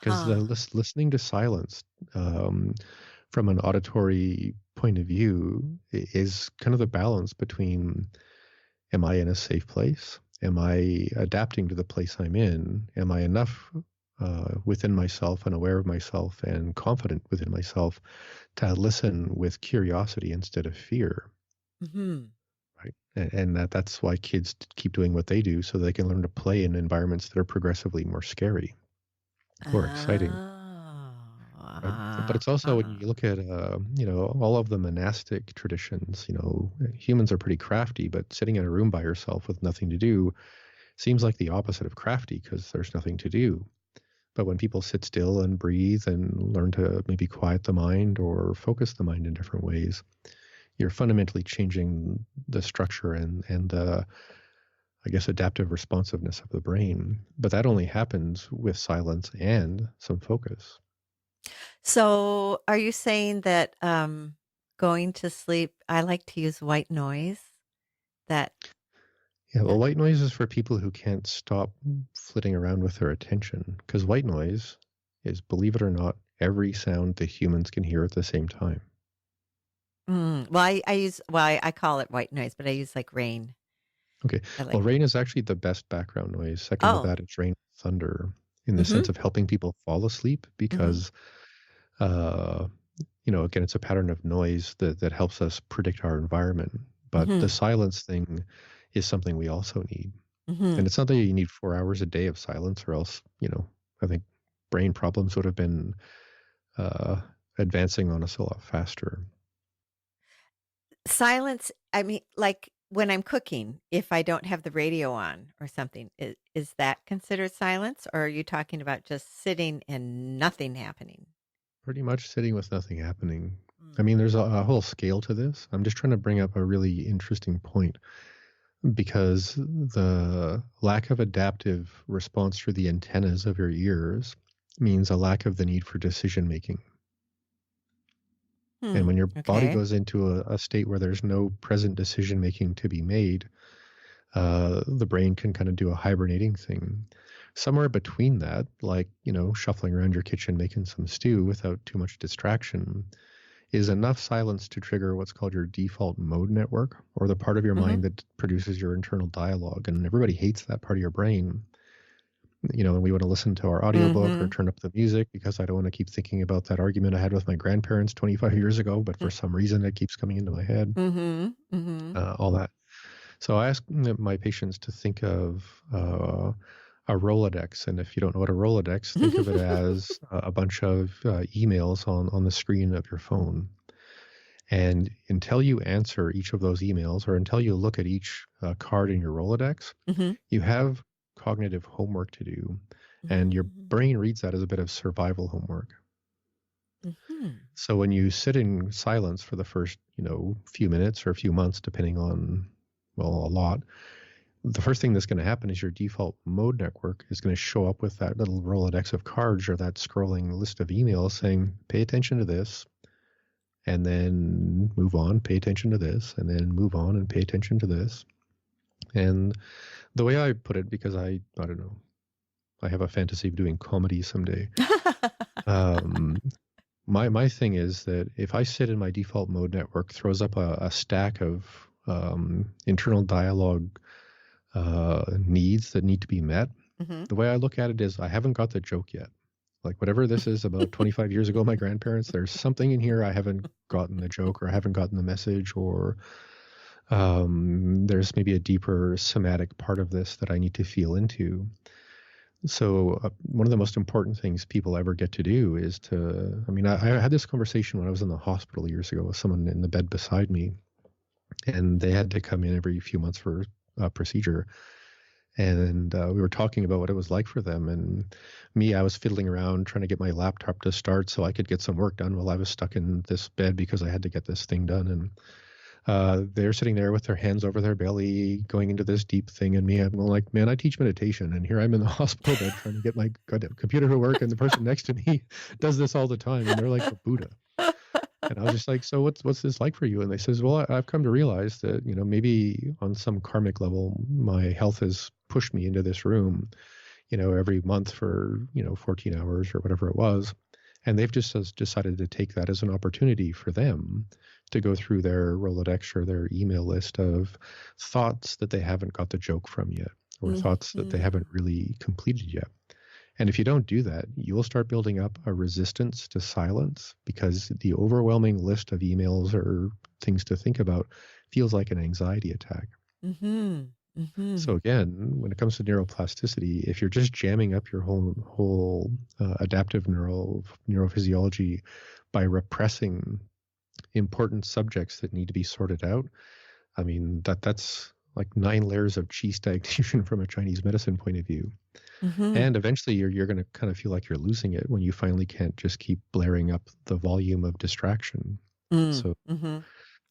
Because Huh. listening to silence from an auditory point of view is kind of the balance between, am I in a safe place? Am I adapting to the place I'm in? Am I enough within myself and aware of myself and confident within myself to listen with curiosity instead of fear? Mm-hmm. Right. And that's why kids keep doing what they do so they can learn to play in environments that are progressively more scary or exciting. Oh. Right. But it's also when you look at, all of the monastic traditions, humans are pretty crafty, but sitting in a room by yourself with nothing to do seems like the opposite of crafty because there's nothing to do. But when people sit still and breathe and learn to maybe quiet the mind or focus the mind in different ways, you're fundamentally changing the structure and the, I guess, adaptive responsiveness of the brain. But that only happens with silence and some focus. So, are you saying that going to sleep, I like to use white noise? That, Yeah, well, that white noise is for people who can't stop flitting around with their attention. Because white noise is, believe it or not, every sound that humans can hear at the same time. well, I use I call it white noise, but I use like rain. Okay, I well, like rain is actually the best background noise. Second to oh, that, it's rain, thunder, in the mm-hmm, sense of helping people fall asleep mm-hmm, because uh, again, it's a pattern of noise that helps us predict our environment. But the mm-hmm, silence thing is something we also need. mm-hmm. And it's not that you need 4 hours a day of silence, or else, I think brain problems would have been uh, advancing on us a lot faster. Silence, I mean, like when I'm cooking, if I don't have the radio on or something, is that considered silence, or are you talking about just sitting and nothing happening? Pretty much sitting with nothing happening. I Mm. mean, there's a whole scale to this. I'm just trying to bring up a really interesting point because the lack of adaptive response through the antennas of your ears means a lack of the need for decision making. And Hmm. when your body Okay. goes into a state where there's no present decision making to be made, the brain can kind of do a hibernating thing. Somewhere between that, like, shuffling around your kitchen making some stew without too much distraction, is enough silence to trigger what's called your default mode network, or the part of your Mm-hmm. mind that produces your internal dialogue. And everybody hates that part of your brain. And we want to listen to our audiobook or Mm-hmm. turn up the music because I don't want to keep thinking about that argument I had with my grandparents 25 years ago, but for some reason it keeps coming into my head, Mm-hmm. Mm-hmm. all that. So I ask my patients to think of a Rolodex. And if you don't know what a Rolodex, think of it as a bunch of emails on the screen of your phone. And until you answer each of those emails, or until you look at each card in your Rolodex, Mm-hmm. you have cognitive homework to do. And your Mm-hmm. brain reads that as a bit of survival homework. Mm-hmm. So when you sit in silence for the first, few minutes or a few months, depending on, well, a lot, the first thing that's going to happen is your default mode network is going to show up with that little Rolodex of cards or that scrolling list of emails saying, pay attention to this, and then move on, pay attention to this, and then move on and pay attention to this. And the way I put it, because I don't know, I have a fantasy of doing comedy someday. Um, my thing is that if I sit in my default mode network, throws up a stack of internal dialogue needs that need to be met. Mm-hmm. The way I look at it is I haven't got the joke yet. Like whatever this is about 25 years ago, my grandparents, there's something in here I haven't gotten the joke or I haven't gotten the message, or there's maybe a deeper somatic part of this that I need to feel into. So one of the most important things people ever get to do is to, I had this conversation when I was in the hospital years ago with someone in the bed beside me, and they had to come in every few months for a procedure. And we were talking about what it was like for them. And me, I was fiddling around trying to get my laptop to start so I could get some work done while I was stuck in this bed because I had to get this thing done. And they're sitting there with their hands over their belly, going into this deep thing. And me, I'm like, man, I teach meditation. And here I'm in the hospital bed trying to get my goddamn computer to work. And the person next to me does this all the time. And they're like the Buddha. And I was just like, so what's this like for you? And they says, well, I've come to realize that, maybe on some karmic level, my health has pushed me into this room, every month for, 14 hours or whatever it was. And they've just decided to take that as an opportunity for them to go through their Rolodex or their email list of thoughts that they haven't got the joke from yet, or thoughts that they haven't really completed yet. And if you don't do that, you will start building up a resistance to silence because the overwhelming list of emails or things to think about feels like an anxiety attack. Mm-hmm. Mm-hmm. So again, when it comes to neuroplasticity, if you're just jamming up your whole adaptive neurophysiology by repressing important subjects that need to be sorted out, that's like 9 layers of chi stagnation from a Chinese medicine point of view. Mm-hmm. And eventually you're going to kind of feel like you're losing it when you finally can't just keep blaring up the volume of distraction. So, Mm-hmm.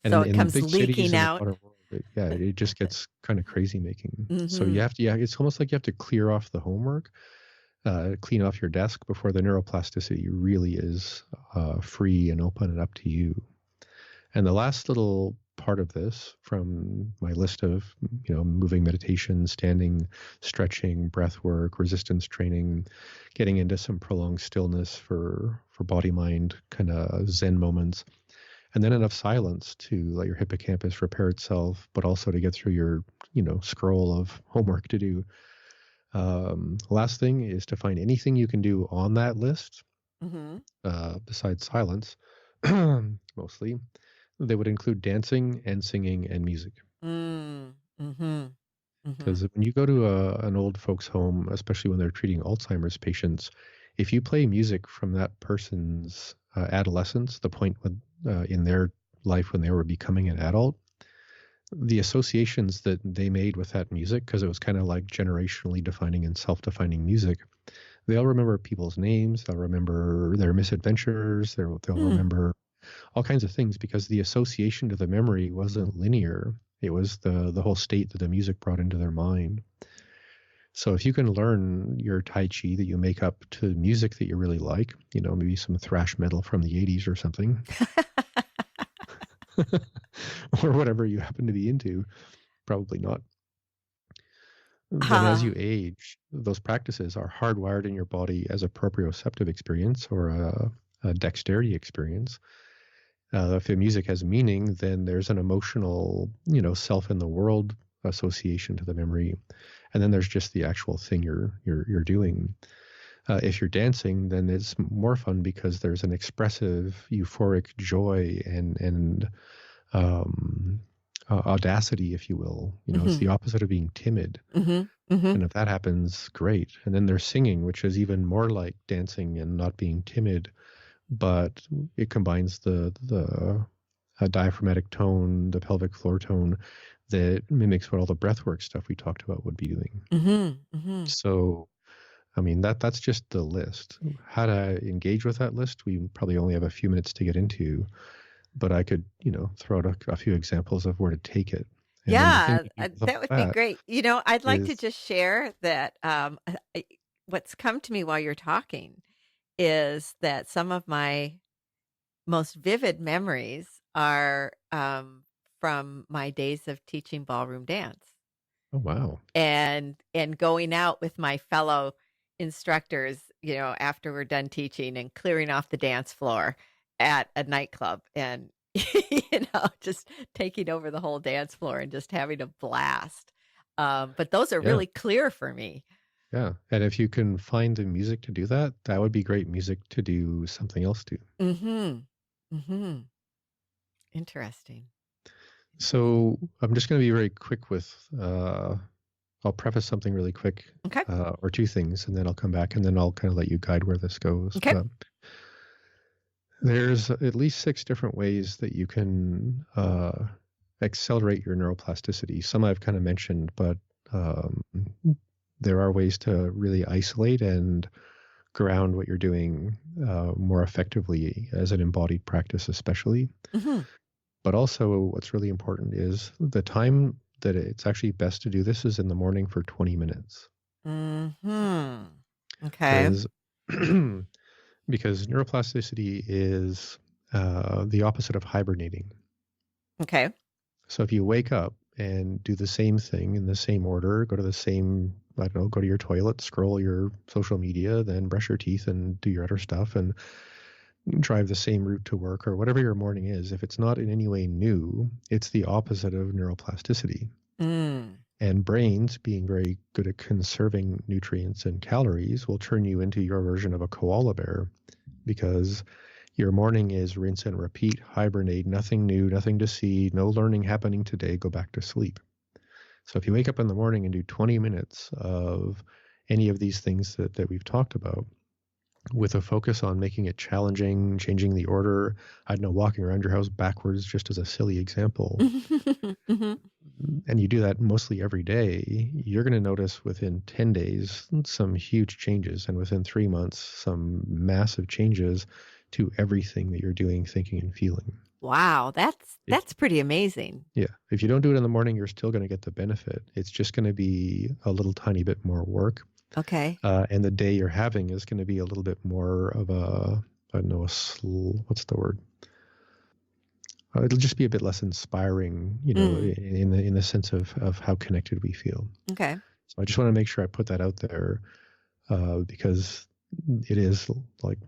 and So in it comes big cities leaking in the out. modern world, it just gets kind of crazy making. So Mm-hmm. you have to, it's almost like you have to clear off the homework, clean off your desk before the neuroplasticity really is free and open and up to you. And the last little part of this from my list of, moving meditation, standing, stretching, breath work, resistance training, getting into some prolonged stillness for body mind kind of Zen moments, and then enough silence to let your hippocampus repair itself, but also to get through your, scroll of homework to do. Last thing is to find anything you can do on that list, besides silence, mostly. They would include dancing and singing and music. Because when you go to an old folks' home, especially when they're treating Alzheimer's patients, if you play music from that person's adolescence, the point when, in their life when they were becoming an adult, the associations that they made with that music, because it was kind of like generationally defining and self-defining music, they'll remember people's names, they'll remember their misadventures, they'll remember all kinds of things because the association to the memory wasn't linear. It was the whole state that the music brought into their mind. So if you can learn your Tai Chi that you make up to music that you really like, maybe some thrash metal from the 80s or something, or whatever you happen to be into, probably not. Then as you age, those practices are hardwired in your body as a proprioceptive experience or a dexterity experience. If the music has meaning, then there's an emotional, self in the world association to the memory, and then there's just the actual thing you're doing. If you're dancing, then it's more fun because there's an expressive, euphoric joy and audacity, if you will. It's the opposite of being timid. And if that happens, great. And then there's singing, which is even more like dancing and not being timid, but it combines the a diaphragmatic tone, the pelvic floor tone that mimics what all the breathwork stuff we talked about would be doing. Mm-hmm. Mm-hmm. So, I mean, that's just the list. How to engage with that list, we probably only have a few minutes to get into, but I could, throw out a few examples of where to take it. And then the thing Yeah, to do with all that would be that great. I'd like to is, just share that what's come to me while you're talking is that some of my most vivid memories are from my days of teaching ballroom dance oh, wow. and going out with my fellow instructors, after we're done teaching and clearing off the dance floor at a nightclub and just taking over the whole dance floor and just having a blast. But those are Yeah. really clear for me. Yeah. And if you can find the music to do that, that would be great music to do something else to. Mm-hmm. Mm-hmm. Interesting. So I'm just going to be very quick with, I'll preface something really quick, Okay. or two things, and then I'll come back and then I'll kind of let you guide where this goes. Okay. There's at least 6 different ways that you can accelerate your neuroplasticity. Some I've kind of mentioned, but there are ways to really isolate and ground what you're doing more effectively as an embodied practice, especially. Mm-hmm. But also what's really important is the time that it's actually best to do this is in the morning for 20 minutes. Mm-hmm. Okay. Because neuroplasticity is the opposite of hibernating. Okay. So if you wake up and do the same thing in the same order, go to the same, I don't know, go to your toilet, scroll your social media, then brush your teeth and do your other stuff and drive the same route to work or whatever your morning is, if it's not in any way new, it's the opposite of neuroplasticity. And brains, being very good at conserving nutrients and calories, will turn you into your version of a koala bear because your morning is rinse and repeat, hibernate, nothing new, nothing to see, no learning happening today, go back to sleep. So if you wake up in the morning and do 20 minutes of any of these things that we've talked about, with a focus on making it challenging, changing the order, I don't know, walking around your house backwards, just as a silly example, Mm-hmm. and you do that mostly every day, you're going to notice within 10 days some huge changes, and within 3 months, some massive changes to everything that you're doing, thinking, and feeling. Wow, that's pretty amazing. Yeah. If you don't do it in the morning, you're still going to get the benefit. It's just going to be a little tiny bit more work. Okay. And the day you're having is going to be a little bit more of a, I don't know, what's the word? It'll just be a bit less inspiring, in the sense of how connected we feel. Okay. So I just want to make sure I put that out there because it is like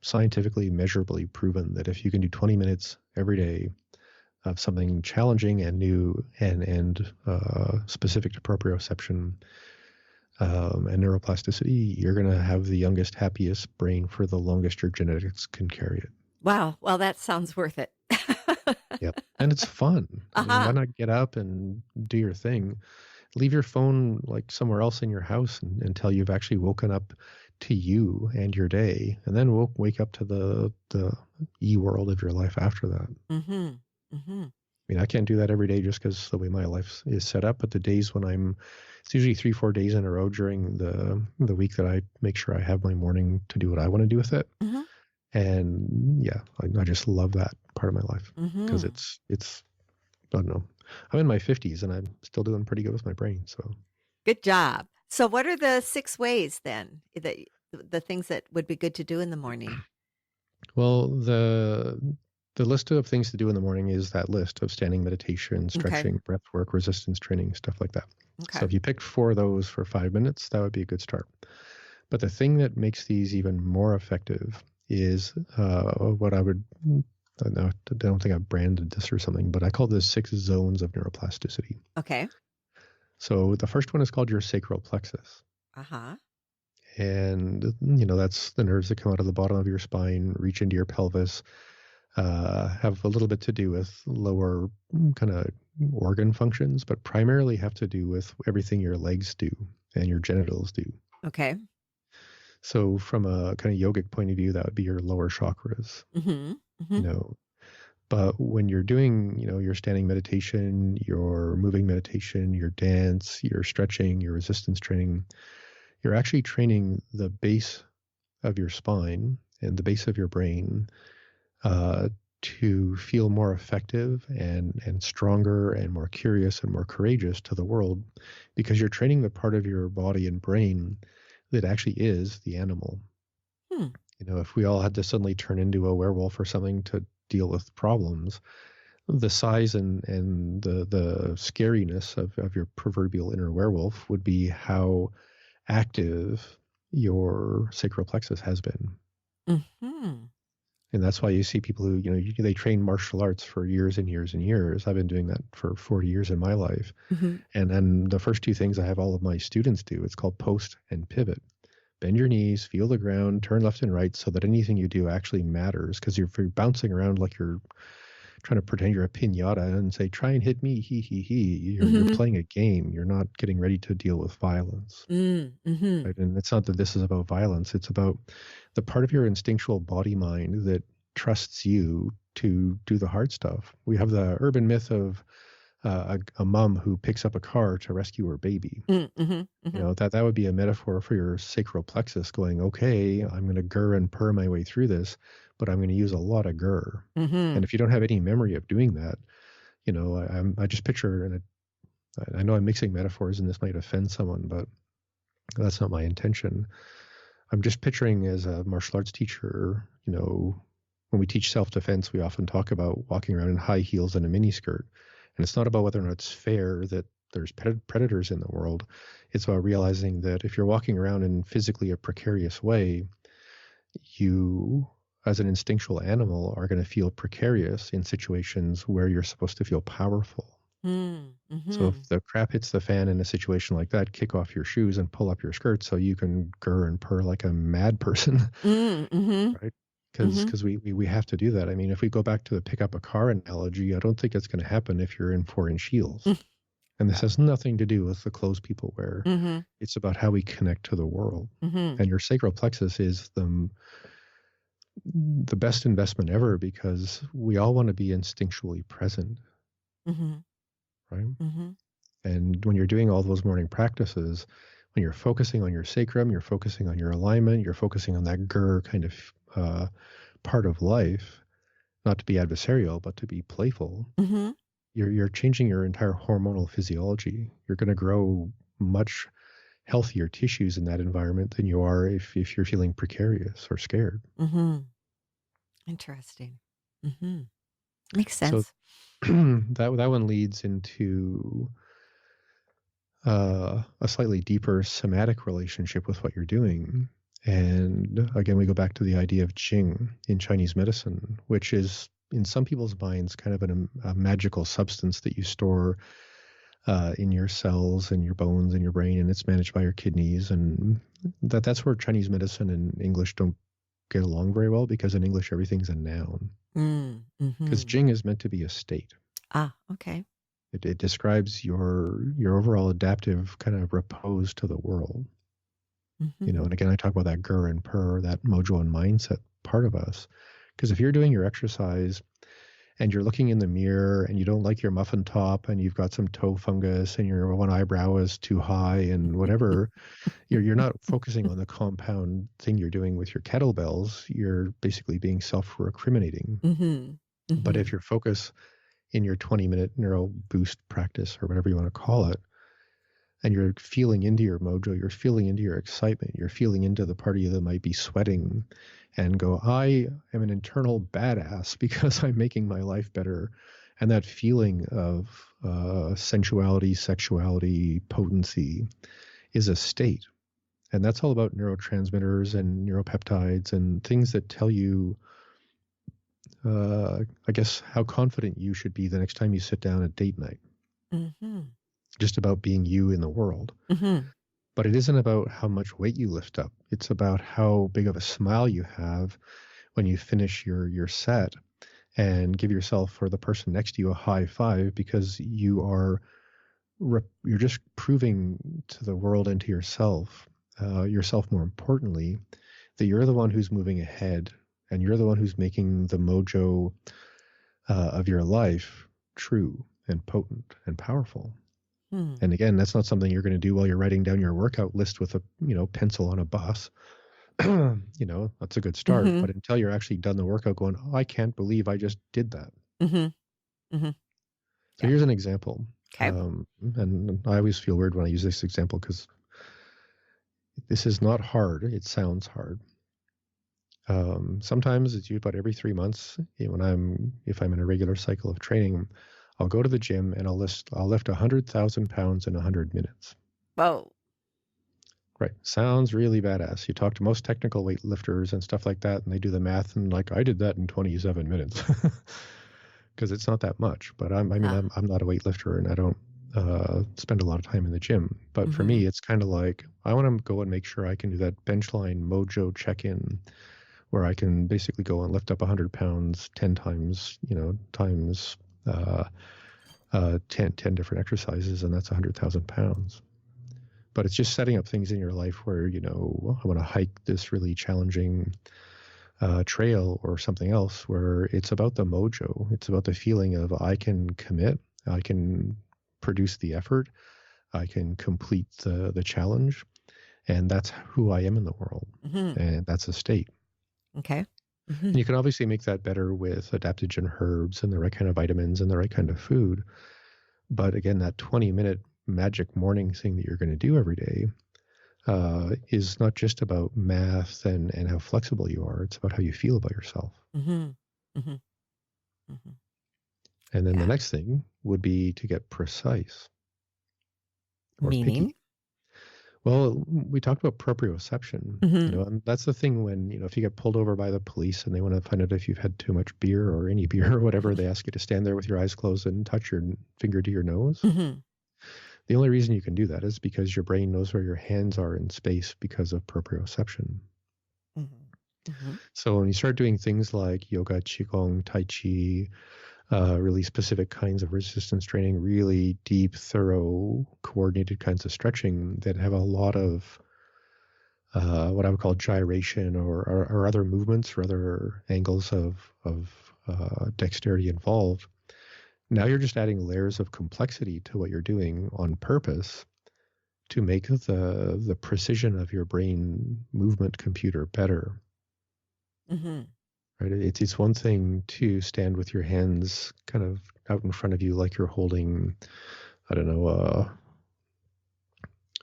scientifically measurably proven that if you can do 20 minutes every day of something challenging and new and specific to proprioception and neuroplasticity, you're going to have the youngest, happiest brain for the longest your genetics can carry it. Wow. Well, that sounds worth it. Yep. And it's fun. I mean, Uh-huh. why not get up and do your thing? Leave your phone like somewhere else in your house until you've actually woken up to you and your day, and then we'll wake up to the e-world of your life after that. Mm-hmm. Mm-hmm. I mean, I can't do that every day just because the way my life is set up, but the days when it's usually 3-4 days in a row during the week that I make sure I have my morning to do what I want to do with it. Mm-hmm. And yeah, I just love that part of my life because it's I don't know. I'm in my 50s and I'm still doing pretty good with my brain. So Good job. So what are the 6 ways then that the things that would be good to do in the morning? well, the list of things to do in the morning is that list of standing meditation, stretching, breath work, resistance training, stuff like that. Okay. So if you picked 4 of those for 5 minutes, that would be a good start. But the thing that makes these even more effective is what I don't think I've branded this or something, but I call this 6 zones of neuroplasticity. Okay. So the first one is called your sacral plexus. Uh-huh. And, that's the nerves that come out of the bottom of your spine, reach into your pelvis, have a little bit to do with lower kind of organ functions, but primarily have to do with everything your legs do and your genitals do. Okay. So from a kind of yogic point of view, that would be your lower chakras. Mm-hmm. Mm-hmm. But when you're doing, your standing meditation, your moving meditation, your dance, your stretching, your resistance training, you're actually training the base of your spine and the base of your brain uh, to feel more effective and stronger and more curious and more courageous to the world, because you're training the part of your body and brain that actually is the animal. Hmm. If we all had to suddenly turn into a werewolf or something to deal with problems, the size and the scariness of your proverbial inner werewolf would be how active your sacral plexus has been. Mm-hmm. And that's why you see people who, they train martial arts for years and years and years. I've been doing that for 40 years in my life. Mm-hmm. And then the first two things I have all of my students do, it's called post and pivot. Bend your knees, feel the ground, turn left and right so that anything you do actually matters. Because if you're bouncing around like you're trying to pretend you're a pinata and say, try and hit me, you're Mm-hmm. playing a game. You're not getting ready to deal with violence. Mm-hmm. Right? And it's not that this is about violence. It's about the part of your instinctual body mind that trusts you to do the hard stuff. We have the urban myth of a mom who picks up a car to rescue her baby. Mm-hmm. Mm-hmm. That would be a metaphor for your sacral plexus going, okay, I'm going to gur and purr my way through this, but I'm going to use a lot of gur. Mm-hmm. And if you don't have any memory of doing that, I just picture, and I know I'm mixing metaphors and this might offend someone, but that's not my intention. I'm just picturing as a martial arts teacher, when we teach self-defense, we often talk about walking around in high heels and a miniskirt. And it's not about whether or not it's fair that there's predators in the world. It's about realizing that if you're walking around in physically a precarious way, you, as an instinctual animal, are going to feel precarious in situations where you're supposed to feel powerful. Mm-hmm. So if the crap hits the fan in a situation like that, kick off your shoes and pull up your skirt so you can gur and purr like a mad person, Mm-hmm. right? Mm-hmm. Because we have to do that. I mean, if we go back to the pick up a car analogy, I don't think it's going to happen if you're in 4-inch heels. And this has nothing to do with the clothes people wear. Mm-hmm. It's about how we connect to the world. Mm-hmm. And your sacral plexus is the best investment ever, because we all want to be instinctually present, Mm-hmm. right? Mm-hmm. And when you're doing all those morning practices, when you're focusing on your sacrum, you're focusing on your alignment, you're focusing on that gur kind of part of life, not to be adversarial, but to be playful. Mm-hmm. You're changing your entire hormonal physiology. You're going to grow much healthier tissues in that environment than you are if you're feeling precarious or scared. Mm-hmm. Interesting. Mm-hmm. Makes So sense. that one leads into a slightly deeper somatic relationship with what you're doing. And again, we go back to the idea of Qing in Chinese medicine, which is in some people's minds kind of a magical substance that you store in your cells and your bones and your brain, and it's managed by your kidneys. And that's where Chinese medicine and English don't get along very well, because in English everything's a noun. Mm-hmm. Because Jing is meant to be a state. Ah, okay. It describes your overall adaptive kind of repose to the world. Mm-hmm. And again, I talk about that gur and purr, that mojo and mindset part of us. Because if you're doing your exercise and you're looking in the mirror and you don't like your muffin top and you've got some toe fungus and your one eyebrow is too high and whatever, you're not focusing on the compound thing you're doing with your kettlebells. You're basically being self-recriminating. Mm-hmm. Mm-hmm. But if your focus in your 20-minute neural boost practice, or whatever you want to call it, and you're feeling into your mojo, you're feeling into your excitement, you're feeling into the part of you that might be sweating, and go, I am an internal badass because I'm making my life better. And that feeling of sensuality, sexuality, potency is a state. And that's all about neurotransmitters and neuropeptides and things that tell you, I guess, how confident you should be the next time you sit down at date night. Mm-hmm. Just about being you in the world. Mm-hmm. But it isn't about how much weight you lift up. It's about how big of a smile you have when you finish your set, and give yourself or the person next to you a high five, because you're just proving to the world and to yourself more importantly, that you're the one who's moving ahead, and you're the one who's making the mojo of your life true and potent and powerful. Hmm. And again, that's not something you're going to do while you're writing down your workout list with a pencil on a bus. That's a good start. Mm-hmm. But until you're actually done the workout, going, oh, I can't believe I just did that. Mm-hmm. Mm-hmm. So Yeah. here's an example. Okay. And I always feel weird when I use this example because this is not hard. It sounds hard. Sometimes it's about every 3 months if I'm in a regular cycle of training, I'll go to the gym and I'll lift 100,000 pounds in 100 minutes. Whoa. Right. Sounds really badass. You talk to most technical weightlifters and stuff like that, and they do the math and like, I did that in 27 minutes because it's not that much. But I'm not a weightlifter and I don't spend a lot of time in the gym. But for Mm-hmm. me, it's kind of like I want to go and make sure I can do that benchline mojo check-in where I can basically go and lift up 100 pounds 10 times, times 10 different exercises, and that's 100,000 pounds. But it's just setting up things in your life where, I want to hike this really challenging trail or something else where it's about the mojo. It's about the feeling of I can commit, I can produce the effort, I can complete the challenge, and that's who I am in the world. Mm-hmm. And that's a state. Okay. Mm-hmm. And you can obviously make that better with adaptogen herbs and the right kind of vitamins and the right kind of food. But again, that 20-minute magic morning thing that you're going to do every day is not just about math and how flexible you are. It's about how you feel about yourself. Mm-hmm. Mm-hmm. Mm-hmm. And then the Yeah. next thing would be to get precise or Meaning. picky. Well, we talked about proprioception, Mm-hmm. and that's the thing when, if you get pulled over by the police and they want to find out if you've had too much beer or any beer or whatever, they ask you to stand there with your eyes closed and touch your finger to your nose. Mm-hmm. The only reason you can do that is because your brain knows where your hands are in space because of proprioception. Mm-hmm. Mm-hmm. So when you start doing things like yoga, qigong, tai chi, really specific kinds of resistance training, really deep, thorough, coordinated kinds of stretching that have a lot of what I would call gyration or other movements or other angles of dexterity involved. Now you're just adding layers of complexity to what you're doing on purpose to make the precision of your brain movement computer better. Mm-hmm. Right? It's one thing to stand with your hands kind of out in front of you like you're holding, I don't know,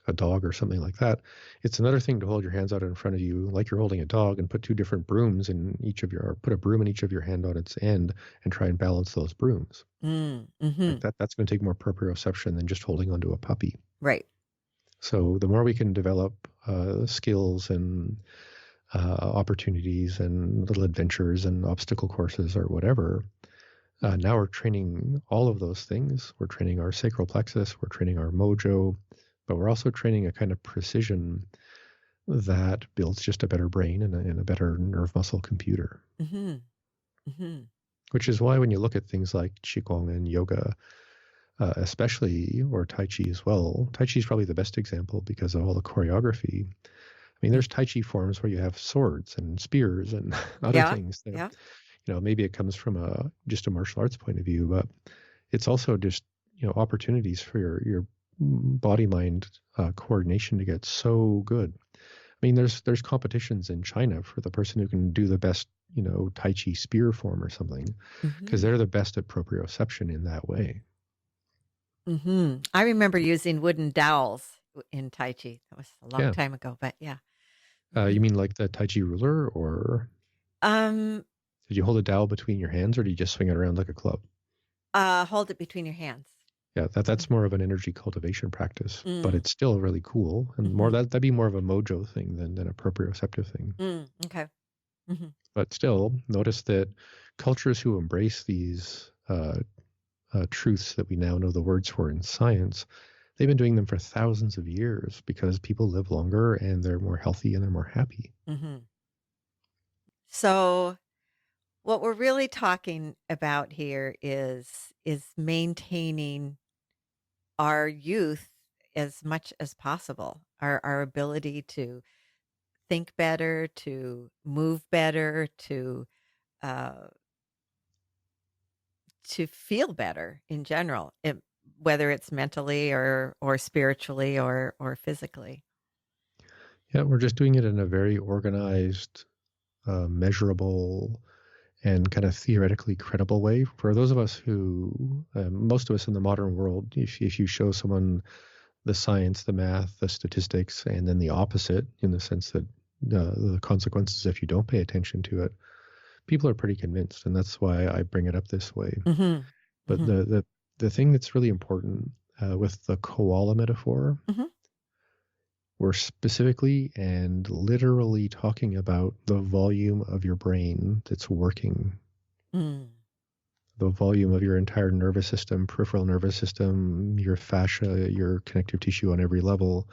a dog or something like that. It's another thing to hold your hands out in front of you like you're holding a dog and put two different brooms in each of your, or put a broom in each of your hand on its end and try and balance those brooms. Mm-hmm. Like that's going to take more proprioception than just holding onto a puppy. Right. So the more we can develop skills and opportunities and little adventures and obstacle courses or whatever, now we're training all of those things. We're training our sacral plexus, we're training our mojo, but we're also training a kind of precision that builds just a better brain and a better nerve muscle computer. Mm-hmm. Mm-hmm. Which is why when you look at things like Qigong and yoga, especially, or Tai Chi as well, Tai Chi is probably the best example because of all the choreography. I mean, there's Tai Chi forms where you have swords and spears and other Yeah. things that, Yeah. maybe it comes from just a martial arts point of view, but it's also just, opportunities for your body mind coordination to get so good. I mean, there's competitions in China for the person who can do the best, Tai Chi spear form or something, because Mm-hmm. they're the best at proprioception in that way. Mm-hmm. I remember using wooden dowels in Tai Chi. That was a long Yeah. time ago, but yeah. You mean like the Tai Chi ruler, or Um, did you hold a dowel between your hands, or do you just swing it around like a club? hold it between your hands. Yeah, that's more of an energy cultivation practice, but Mm. it's still really cool and more that'd be more of a mojo thing than a proprioceptive thing. Okay. Mm-hmm. But still, notice that cultures who embrace these truths that we now know the words for in science, they've been doing them for thousands of years because people live longer and they're more healthy and they're more happy. Mm-hmm. So what we're really talking about here is maintaining our youth as much as possible, our ability to think better, to move better, to uh, to feel better in general, whether it's mentally or spiritually or physically. Yeah, we're just doing it in a very organized, measurable, and kind of theoretically credible way. For those of us who, most of us in the modern world, if you show someone the science, the math, the statistics, and then the opposite, in the sense that the consequences if you don't pay attention to it, people are pretty convinced, and that's why I bring it up this way. Mm-hmm. But Mm-hmm. the thing that's really important with the koala metaphor, Mm-hmm. we're specifically and literally talking about the volume of your brain that's working, the volume of your entire nervous system, peripheral nervous system, your fascia, your connective tissue on every level,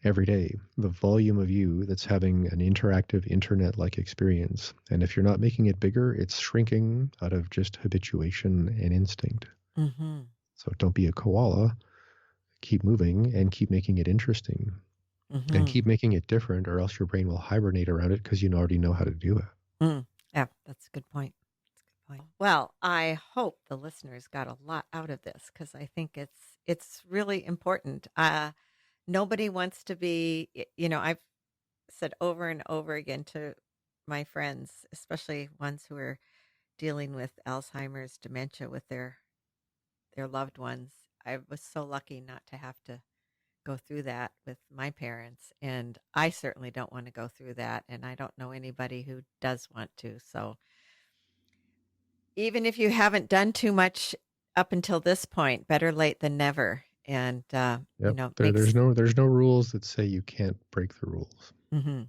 every day, the volume of you that's having an interactive internet-like experience. And if you're not making it bigger, it's shrinking out of just habituation and instinct. Mm-hmm. So don't be a koala. Keep moving and keep making it interesting. Mm-hmm. And keep making it different, or else your brain will hibernate around it because you already know how to do it. Yeah, that's a good point. Well, I hope the listeners got a lot out of this, because I think it's really important. Nobody wants to be, I've said over and over again to my friends, especially ones who are dealing with Alzheimer's, dementia with their loved ones. I was so lucky not to have to go through that with my parents, and I certainly don't want to go through that, and I don't know anybody who does want to. So even if you haven't done too much up until this point, better late than never. And Yep. makes There's no rules that say you can't break the rules. Mm-hmm.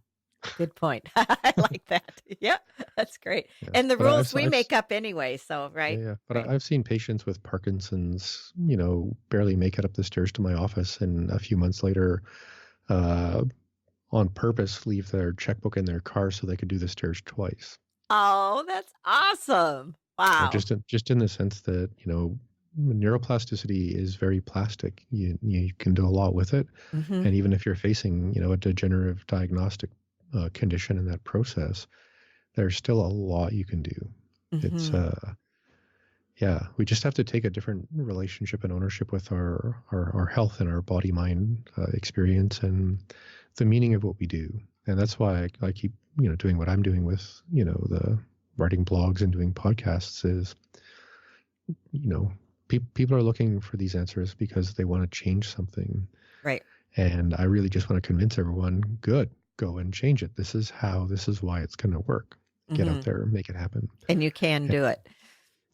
Good point. I like that. Yeah, that's great. Yeah. And the But rules we make up anyway. So right. Yeah. But Right. I've seen patients with Parkinson's, barely make it up the stairs to my office, and a few months later, on purpose, leave their checkbook in their car so they could do the stairs twice. Oh, that's awesome! Wow. Just in the sense that neuroplasticity is very plastic. You can do a lot with it, Mm-hmm. and even if you're facing a degenerative diagnostic condition in that process, there's still a lot you can do. Mm-hmm. It's yeah, we just have to take a different relationship and ownership with our health and our body mind experience and the meaning of what we do. And that's why I keep doing what I'm doing with the writing blogs and doing podcasts. Is people are looking for these answers because they want to change something. Right. And I really just want to convince everyone, good, go and change it. This is why it's going to work. Get out there, make it happen. And you can do it.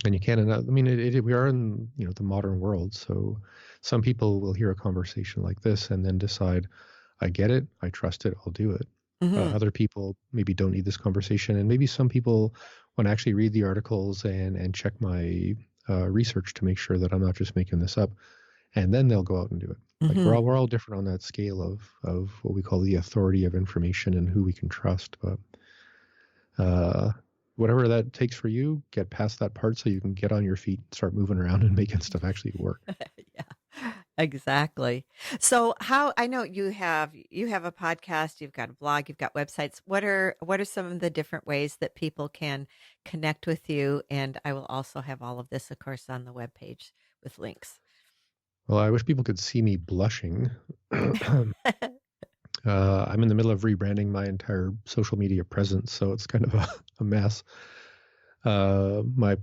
And you can. And I mean, we are in the modern world. So some people will hear a conversation like this and then decide, I get it, I trust it, I'll do it. Other people maybe don't need this conversation, and maybe some people want to actually read the articles and check my research to make sure that I'm not just making this up, and then they'll go out and do it. Like we're all different on that scale of what we call the authority of information and who we can trust. But whatever that takes for you, get past that part so you can get on your feet, start moving around, and making stuff actually work. Yeah, exactly. So I know you have a podcast, you've got a blog, you've got websites. What are some of the different ways that people can connect with you? And I will also have all of this, of course, on the webpage with links. Well, I wish people could see me blushing. I'm in the middle of rebranding my entire social media presence, so it's kind of a mess. My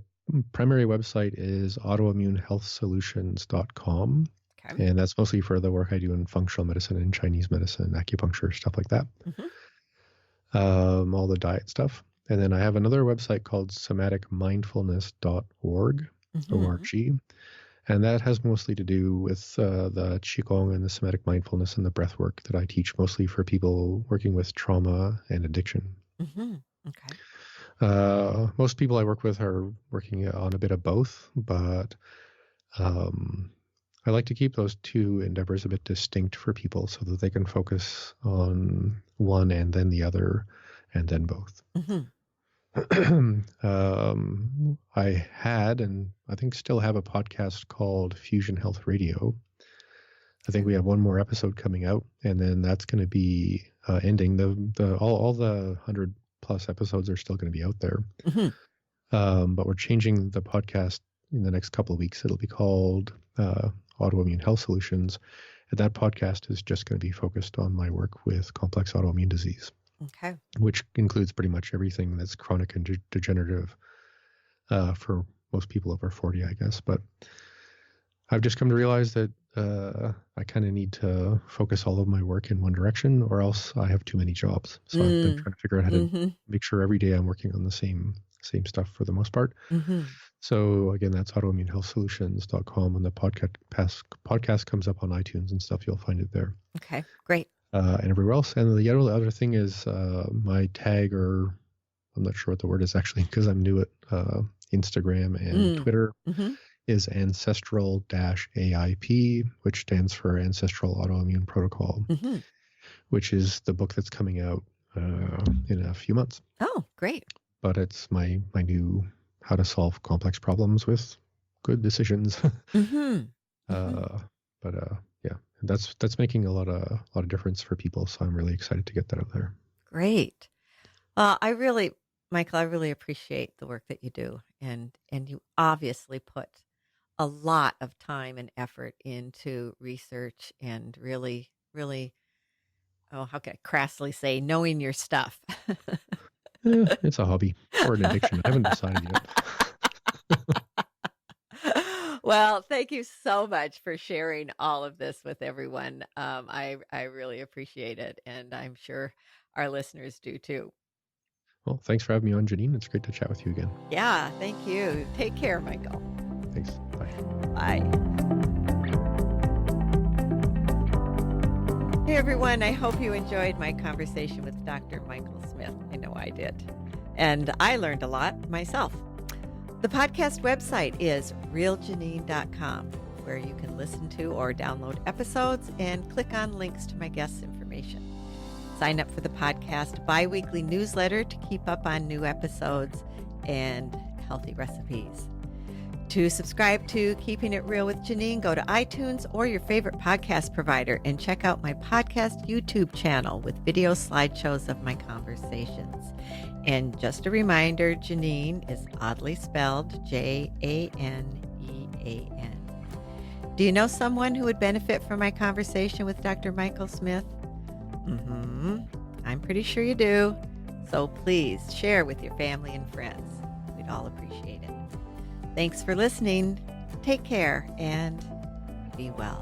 primary website is autoimmunehealthsolutions.com. Okay. And that's mostly for the work I do in functional medicine and Chinese medicine, acupuncture, stuff like that. All the diet stuff. And then I have another website called somaticmindfulness.org, O-R-G. And that has mostly to do with the Qigong and the somatic mindfulness and the breath work that I teach, mostly for people working with trauma and addiction. Okay. Most people I work with are working on a bit of both, but I like to keep those two endeavors a bit distinct for people so that they can focus on one and then the other and then both. I had, and I think still have, a podcast called Fusion Health Radio. I think we have one more episode coming out, and then that's going to be ending. All the 100+ episodes are still going to be out there. But we're changing the podcast in the next couple of weeks. It'll be called Autoimmune Health Solutions. And that podcast is just going to be focused on my work with complex autoimmune disease, Okay. which includes pretty much everything that's chronic and degenerative for most people over 40, I guess. But I've just come to realize that I kind of need to focus all of my work in one direction, or else I have too many jobs. So I've been trying to figure out how to make sure every day I'm working on the same stuff for the most part. So again, that's autoimmunehealthsolutions.com. When the podcast comes up on iTunes and stuff, you'll find it there. Okay, great. And everywhere else. And the other thing is my tag, or I'm not sure what the word is actually because I'm new at Instagram and Twitter, is ancestral-AIP, which stands for Ancestral Autoimmune Protocol, which is the book that's coming out in a few months. Oh, great. But it's my new how to solve complex problems with good decisions. Yeah, that's making a lot of difference for people. So I'm really excited to get that out there. Great. Michael, I really appreciate the work that you do, and you obviously put a lot of time and effort into research and really, really, how can I crassly say, knowing your stuff. It's a hobby or an addiction. I haven't decided yet. Well, thank you so much for sharing all of this with everyone. I really appreciate it, and I'm sure our listeners do too. Well, thanks for having me on, Janine. It's great to chat with you again. Yeah, thank you. Take care, Michael. Thanks. Bye. Bye. Hey, everyone. I hope you enjoyed my conversation with Dr. Michael Smith. I know I did. And I learned a lot myself. The podcast website is realjanine.com, where you can listen to or download episodes and click on links to my guests' information. Sign up for the podcast bi-weekly newsletter to keep up on new episodes and healthy recipes. To subscribe to Keeping It Real with Janine, go to iTunes or your favorite podcast provider and check out my podcast YouTube channel with video slideshows of my conversations. And just a reminder, Janine is oddly spelled Janeean. Do you know someone who would benefit from my conversation with Dr. Michael Smith? I'm pretty sure you do. So please share with your family and friends. We'd all appreciate it. Thanks for listening. Take care and be well.